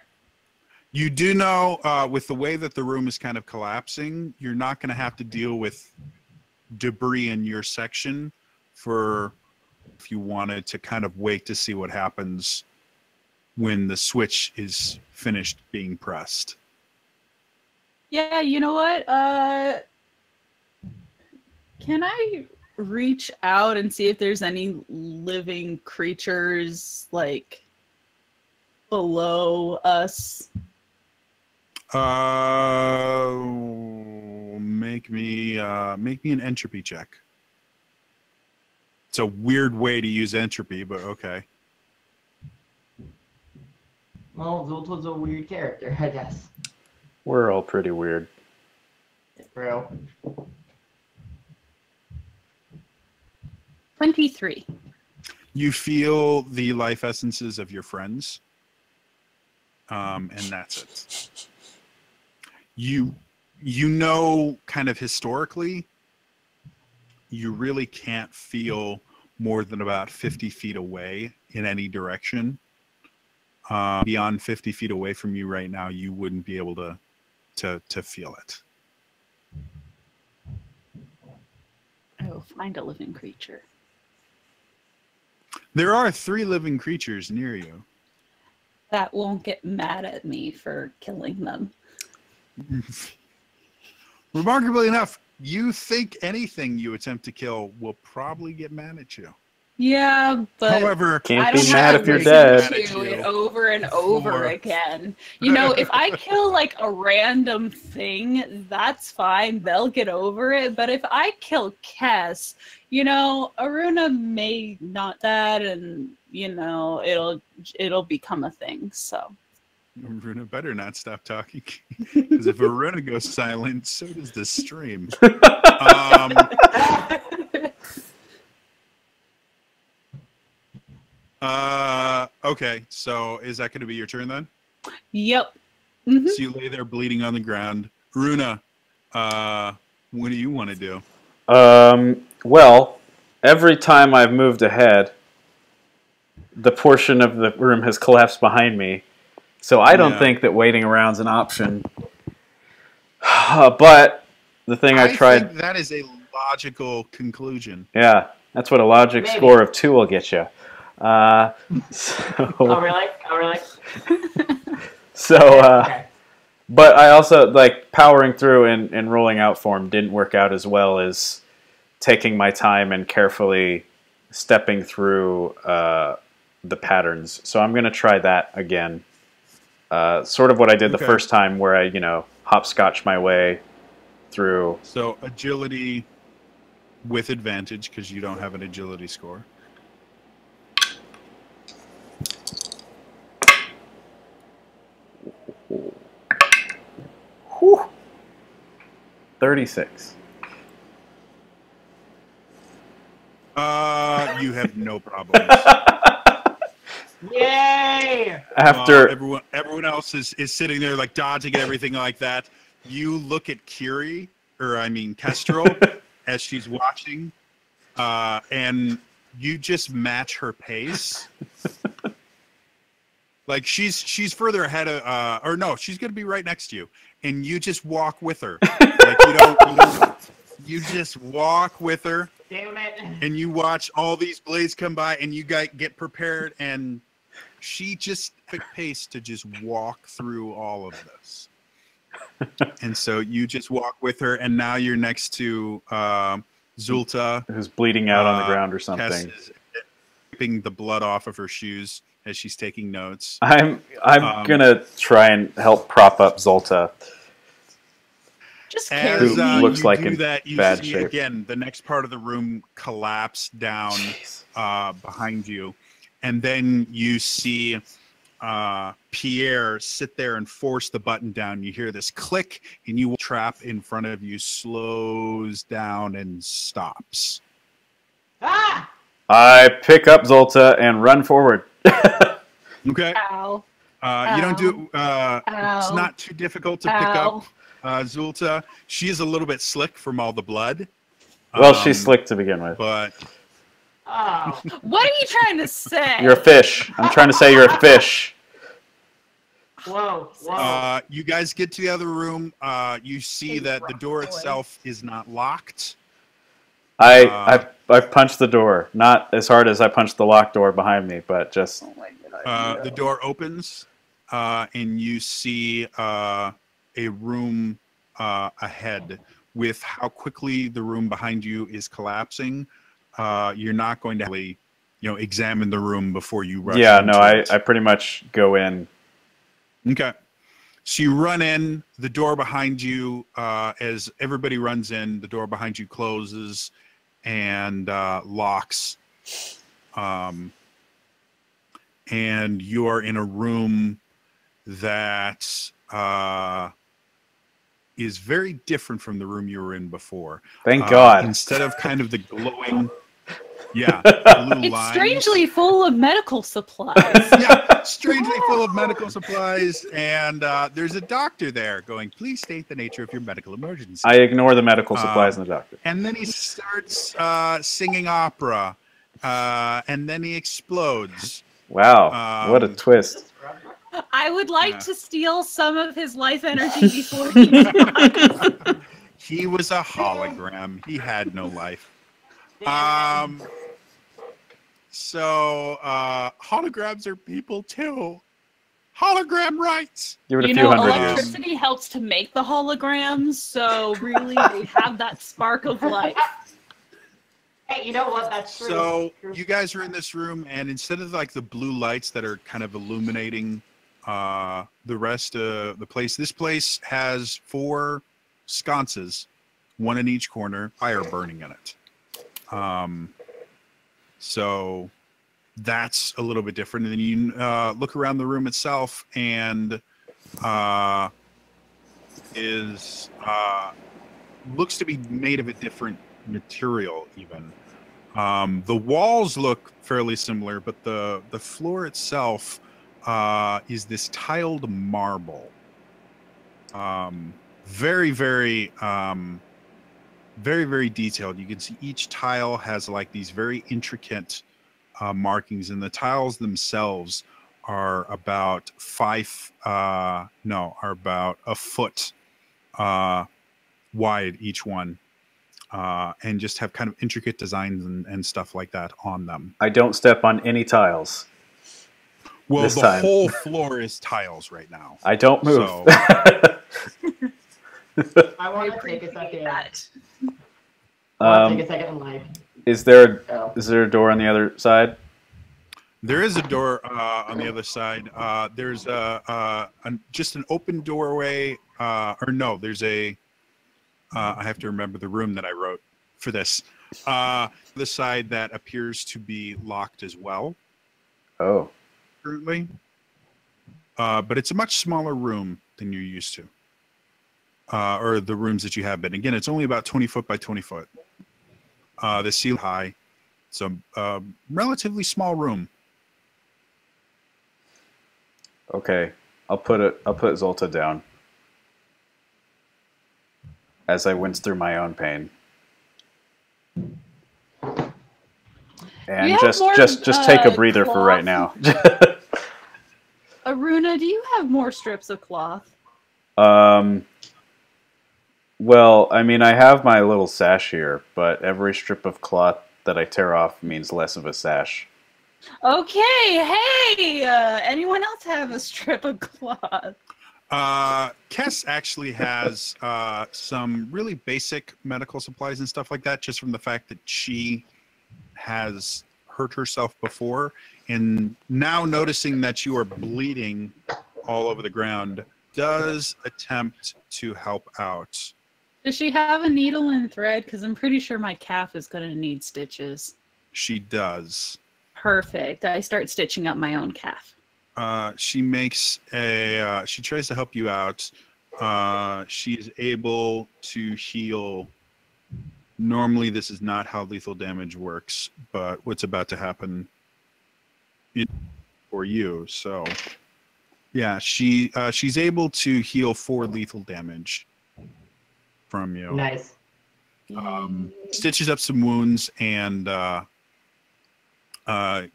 You do know, with the way that the room is kind of collapsing, you're not going to have to deal with debris in your section for if you wanted to kind of wait to see what happens when the switch is finished being pressed. Yeah, you know what? Can I reach out and see if there's any living creatures like below us? Make me an entropy check. It's a weird way to use entropy, but okay. Well, Zolta's a weird character, I guess. We're all pretty weird. Bro. 23. You feel the life essences of your friends, and that's it. You know, kind of historically, you really can't feel more than about 50 feet away in any direction. Beyond 50 feet away from you right now, you wouldn't be able to feel it. Oh, find a living creature. There are 3 living creatures near you. That won't get mad at me for killing them. Remarkably enough, you think anything you attempt to kill will probably get mad at you. Yeah, but However, Can't I be don't mad have if you're reason dead. to do it over and over Before. again. You know, if I kill like a random thing, that's fine. They'll get over it. But if I kill Kess, Aruna may not that, and it'll become a thing. So Aruna better not stop talking, because if Aruna goes silent, so does the stream. Okay, so is that going to be your turn then? yep. Mhm. So you lay there bleeding on the ground. Aruna, what do you want to do? Well, every time I've moved ahead, the portion of the room has collapsed behind me. So I don't think that waiting around's an option. But the thing I tried... think that is a logical conclusion. Yeah, that's what a logic score of 2 will get you. Oh, really? Oh, really? So, Okay. but I also, like, powering through and rolling out form didn't work out as well as taking my time and carefully stepping through the patterns. So I'm going to try that again. Sort of what I did the first time where I, hopscotch my way through. So agility with advantage, because you don't have an agility score. 36. You have no problems. Yay! After everyone else is sitting there like dodging and everything like that. You look at Kestrel, as she's watching, and you just match her pace. Like she's further ahead of, or no, she's gonna be right next to you, and you just walk with her. Like you just walk with her. Damn it! And you watch all these blades come by, and you get prepared, and she just quick pace to just walk through all of this. And so you just walk with her, and now you're next to Zulta, who's bleeding out on the ground or something. Tess is wiping the blood off of her shoes as she's taking notes. I'm gonna try and help prop up Zulta. Just As carry looks you like do in that, you bad see shape. again the next part of the room collapse down behind you, and then you see Pierre sit there and force the button down. You hear this click, and you trap in front of you slows down and stops. Ah! I pick up Zulta and run forward. Okay. Ow. You don't do. It's Ow. not too difficult to pick Ow. up Zulta. She is a little bit slick from all the blood. Well, she's slick to begin with. But Oh. What are you trying to say? You're a fish. I'm trying to say you're a fish. Whoa. Whoa. you guys get to the other room. You see that the door itself is not locked. I punched the door, not as hard as I punched the locked door behind me, but just. Oh my God, The door opens, and you see a room ahead. With how quickly the room behind you is collapsing, you're not going to really, examine the room before you rush. Yeah, no, into it. I pretty much go in. Okay. So you run in, the door behind you, as everybody runs in, the door behind you closes and locks. And you are in a room that is very different from the room you were in before. Thank God. Instead of kind of the glowing, blue It's lines. strangely full of medical supplies. Yeah, strangely full of medical supplies, and there's a doctor there going, please state the nature of your medical emergency. I ignore the medical supplies and the doctor. And then he starts singing opera, and then he explodes. Wow, what a twist. I would like to steal some of his life energy before he dies. He was a hologram. He had no life. So holograms are people too. Hologram rights. Give it a few hundred years. Electricity helps to make the holograms, so really they have that spark of life. Hey, you know what? That's true. So True. you guys are in this room, and instead of like the blue lights that are kind of illuminating the rest of the place, this place has 4 sconces, one in each corner, fire burning in it. So that's a little bit different. And then you look around the room itself, and looks to be made of a different material even. The walls look fairly similar, but the floor itself is this tiled marble. Very, very, very, very detailed. You can see each tile has like these very intricate markings, and the tiles themselves are about about a foot wide each one. And just have kind of intricate designs and stuff like that on them. I don't step on any tiles. Well, this the time. whole floor is tiles right now. I don't move. So, I want to take a second. Take a second in life. Is there a door on the other side? there is a door on the other side. There's just an open doorway. Or no, there's a. I have to remember the room that I wrote for this. The side that appears to be locked as well. Oh. Currently. But it's a much smaller room than you're used to. or the rooms that you have been. Again, it's only about 20 foot by 20 foot. The ceiling high. It's a relatively small room. Okay, I'll put Zolta down as I wince through my own pain. And just take a breather cloth? for right now. Aruna, do you have more strips of cloth? Well, I mean, I have my little sash here, but every strip of cloth that I tear off means less of a sash. Okay, hey, anyone else have a strip of cloth? Kess actually has some really basic medical supplies and stuff like that, just from the fact that she has hurt herself before, and now noticing that you are bleeding all over the ground, does attempt to help out. Does she have a needle and thread? Because I'm pretty sure my calf is going to need stitches. She does. Perfect. I start stitching up my own calf. She makes a. She tries to help you out. She is able to heal. Normally, this is not how lethal damage works, but what's about to happen for you? So, yeah, she's able to heal 4 lethal damage from you. Nice. Stitches up some wounds and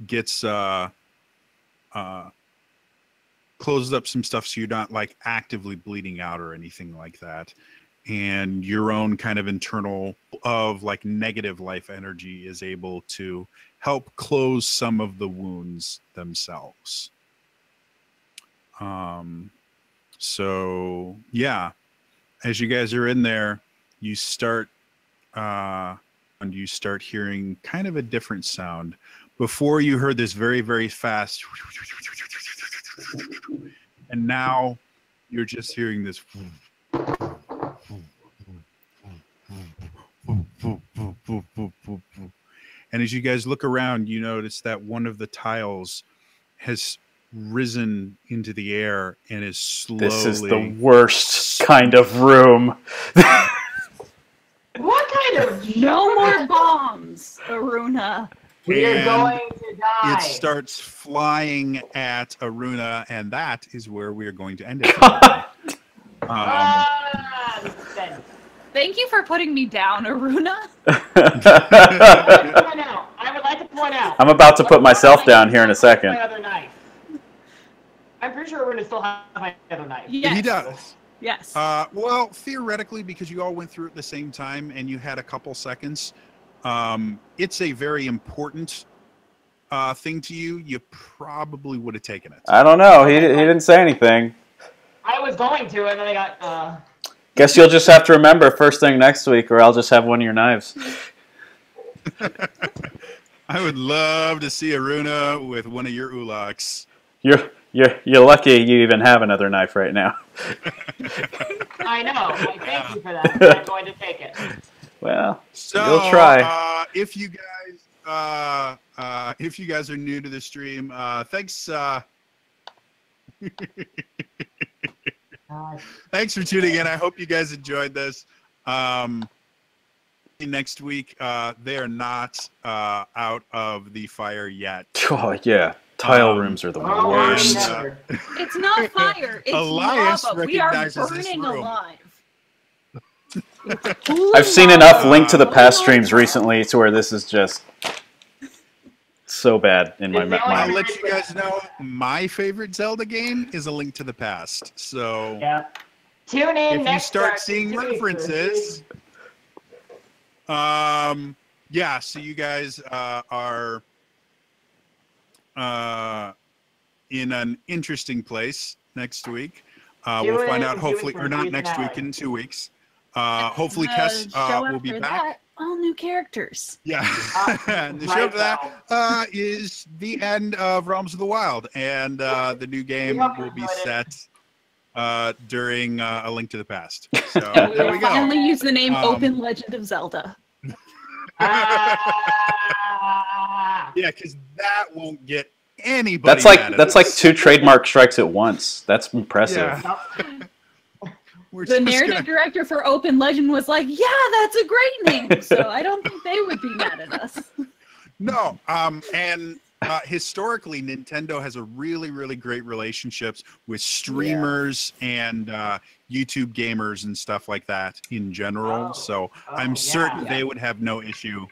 gets closes up some stuff so you're not like actively bleeding out or anything like that. And your own kind of internal of like negative life energy is able to help close some of the wounds themselves. So yeah, as you guys are in there, you start hearing kind of a different sound. Before you heard this very, very fast, and now you're just hearing this. And as you guys look around, you notice that one of the tiles has risen into the air and is slowly... This is the worst kind of room. What kind of... No more bombs, Aruna. We are going to die. It starts flying at Aruna, and that is where we are going to end it. Thank you for putting me down, Aruna. I would like to point out. I'm about to put myself down here in a second. My other knife. I'm pretty sure we're going to still have my other knife. Yes. He does. Yes. Well, theoretically, because you all went through it at the same time and you had a couple seconds, it's a very important thing to you. You probably would have taken it. I don't know. He didn't say anything. I was going to, and then I got... Guess you'll just have to remember first thing next week, or I'll just have one of your knives. I would love to see Aruna with one of your ulaks. You're lucky you even have another knife right now. I know. I thank you for that. But I'm going to take it. Well, So, you'll try. If you guys are new to the stream, thanks. Thanks for tuning in. I hope you guys enjoyed this. Next week, they are not out of the fire yet. Oh yeah, tile rooms are the worst. It's not fire. It's Elias lava. We are recognizes this burning room. alive. I've seen enough Link to the Past streams recently to where this is just so bad in my I'll mind. let you guys know my favorite Zelda game is A Link to the Past. So Yeah. Tune in if you start seeing references, yeah, so you guys are in an interesting place next week. We'll find out hopefully, or not next week, in 2 weeks. Hopefully Kess will be back. All new characters. Yeah. And the show for that is the end of Realms of the Wild, and the new game will be set during A Link to the Past. So And we there will we go. finally use the name Open Legend of Zelda. Yeah, because that won't get anybody. That's like 2 trademark strikes at once. That's impressive. Yeah. We're The just narrative gonna- director for Open Legend was like, "Yeah, that's a great name." So I don't think they would be mad at us. No, and historically, Nintendo has a really, really great relationships with streamers and YouTube gamers and stuff like that in general. So I'm certain yeah. they would have no issue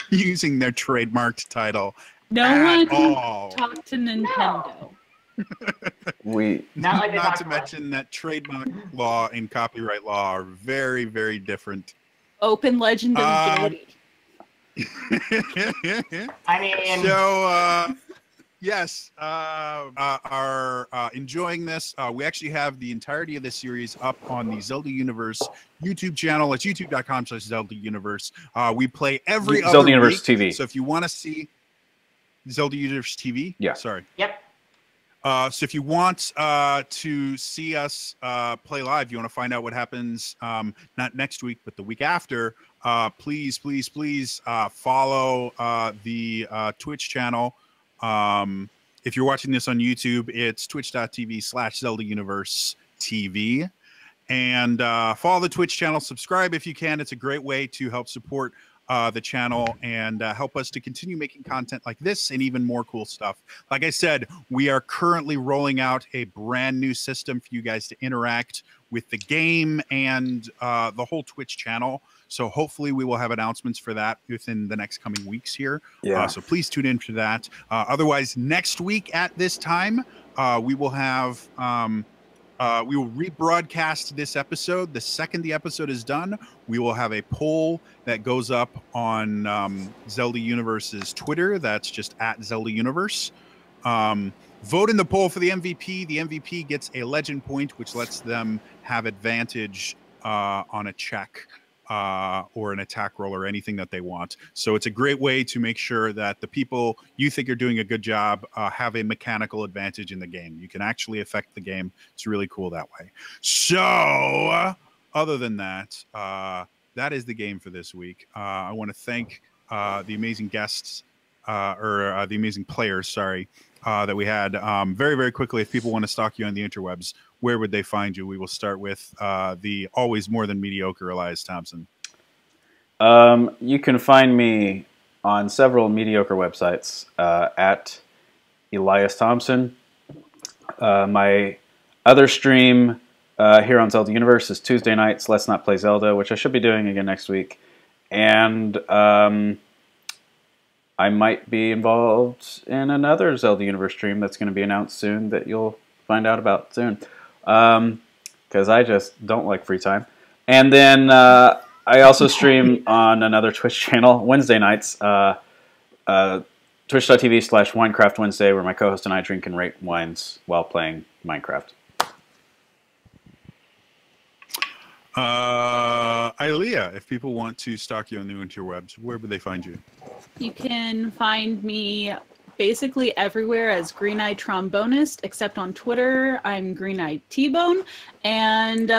using their trademarked title No at one all. talked to Nintendo. Not like they Not talk to to us. mention that trademark law and copyright law are very, very different. Open Legend of Jodie. I mean, So, yes, are enjoying this. We actually have the entirety of this series up on the Zelda Universe YouTube channel. It's youtube.com/Zelda Universe. We play every other Zelda Universe week. TV. So if you want to see Zelda Universe TV, Yeah. sorry. yep. So if you want to see us play live, you want to find out what happens not next week, but the week after, please, please, please follow the Twitch channel. If you're watching this on YouTube, it's twitch.tv/Zelda Universe TV. And follow the Twitch channel, subscribe if you can. It's a great way to help support the channel and help us to continue making content like this and even more cool stuff. Like I said, we are currently rolling out a brand new system for you guys to interact with the game and the whole Twitch channel. So hopefully we will have announcements for that within the next coming weeks here. Yeah. So please tune in for that. Otherwise, next week at this time, we will have we will rebroadcast this episode. The second the episode is done, we will have a poll that goes up on Zelda Universe's Twitter. That's just @Zelda Universe. Vote in the poll for the MVP. The MVP gets a legend point, which lets them have advantage on a check or an attack roll or anything that they want. So it's a great way to make sure that the people you think are doing a good job have a mechanical advantage in the game. You can actually affect the game. It's really cool that way. So other than that, that is the game for this week. I want to thank the amazing guests or the amazing players, sorry, that we had. Very, very quickly, if people want to stalk you on the interwebs, where would they find you? We will start with the always more than mediocre Elias Thompson. You can find me on several mediocre websites at Elias Thompson. My other stream here on Zelda Universe is Tuesday nights, Let's Not Play Zelda, which I should be doing again next week. And I might be involved in another Zelda Universe stream that's going to be announced soon that you'll find out about soon. Because I just don't like free time. And then I also stream on another Twitch channel Wednesday nights, twitch.tv/Winecraft Wednesday, where my co-host and I drink and rate wines while playing Minecraft. Ilea, if people want to stalk you on the interwebs, where would they find you? You can find me basically everywhere as Green Eye Trombonist, except on Twitter, I'm Green Eye T-Bone. And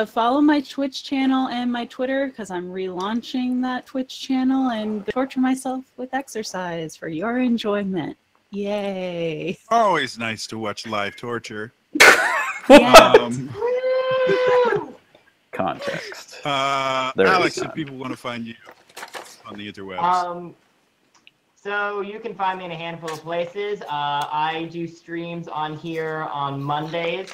follow my Twitch channel and my Twitter, because I'm relaunching that Twitch channel and torture myself with exercise for your enjoyment. Yay. Always nice to watch live torture. Yeah. Context. Alex, Alex, if people want to find you on the interwebs. So you can find me in a handful of places. I do streams on here on Mondays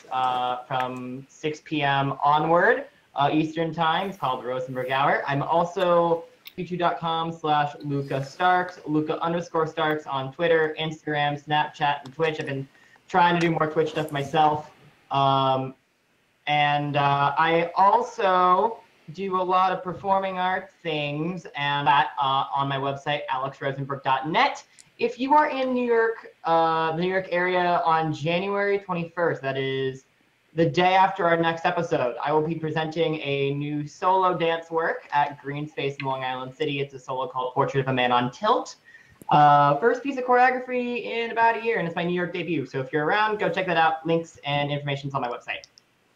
from 6 p.m. onward Eastern Time. It's called the Rosenberg Hour. I'm also youtube.com/Luca Starks, Luca_Starks on Twitter, Instagram, Snapchat, and Twitch. I've been trying to do more Twitch stuff myself. And I also do a lot of performing arts things, and that on my website, alexrosenberg.net. If you are in New York, the New York area on January 21st, that is the day after our next episode, I will be presenting a new solo dance work at Green Space in Long Island City. It's a solo called Portrait of a Man on Tilt. First piece of choreography in about a year, and it's my New York debut. So if you're around, go check that out. Links and information's on my website.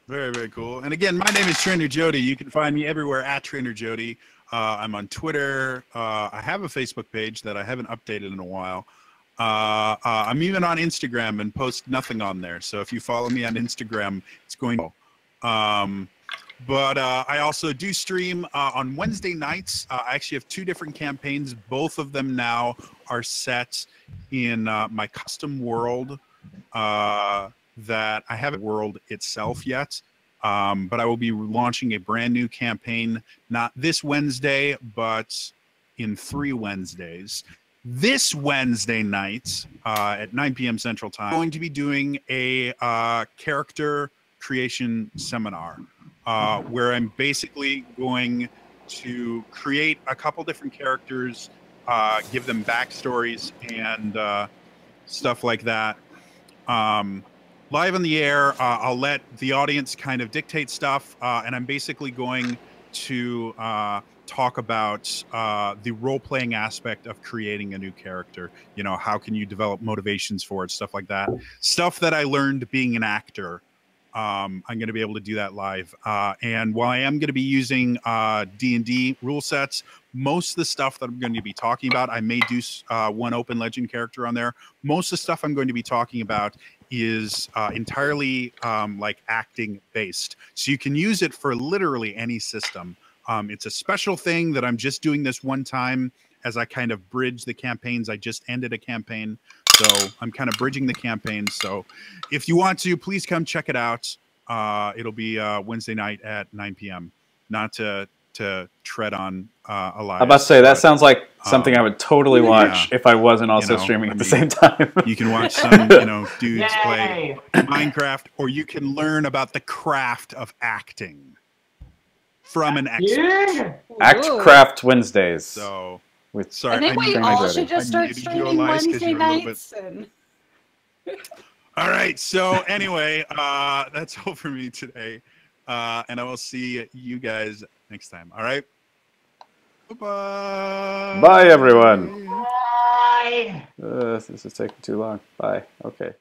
Very, very cool. And again, my name is TrainerJodie. You can find me everywhere at TrainerJodie. I'm on Twitter. I have a Facebook page that I haven't updated in a while. I'm even on Instagram and post nothing on there. So if you follow me on Instagram, it's going to But I also do stream on Wednesday nights. I actually have 2 different campaigns. Both of them now are set in my custom world that I haven't world itself yet. But I will be launching a brand new campaign, not this Wednesday, but in 3 Wednesdays. This Wednesday night at 9 p.m. Central Time, I'm going to be doing a character creation seminar where I'm basically going to create a couple different characters, give them backstories and stuff like that. Live on the air, I'll let the audience kind of dictate stuff, and I'm basically going to talk about the role-playing aspect of creating a new character. You know, how can you develop motivations for it, stuff like that. Stuff that I learned being an actor. I'm going to be able to do that live. And while I am going to be using D&D rule sets, most of the stuff that I'm going to be talking about, I may do one open legend character on there. Most of the stuff I'm going to be talking about is entirely like acting based. So you can use it for literally any system. It's a special thing that I'm just doing this one time as I kind of bridge the campaigns. I just ended a campaign, so I'm kind of bridging the campaign. So if you want to, please come check it out. It'll be Wednesday night at 9 p.m. Not to tread on Elias. I'm about to say, that sounds like something I would totally watch if I wasn't also streaming at the same time. You can watch some, dudes play Minecraft, or you can learn about the craft of acting from an expert. Act Wednesdays. So, I think we all should just start streaming Wednesday nights. All right. So anyway, that's all for me today. And I will see you guys next time. All right. Bye-bye. Bye, everyone. Bye. This is taking too long. Bye. Okay.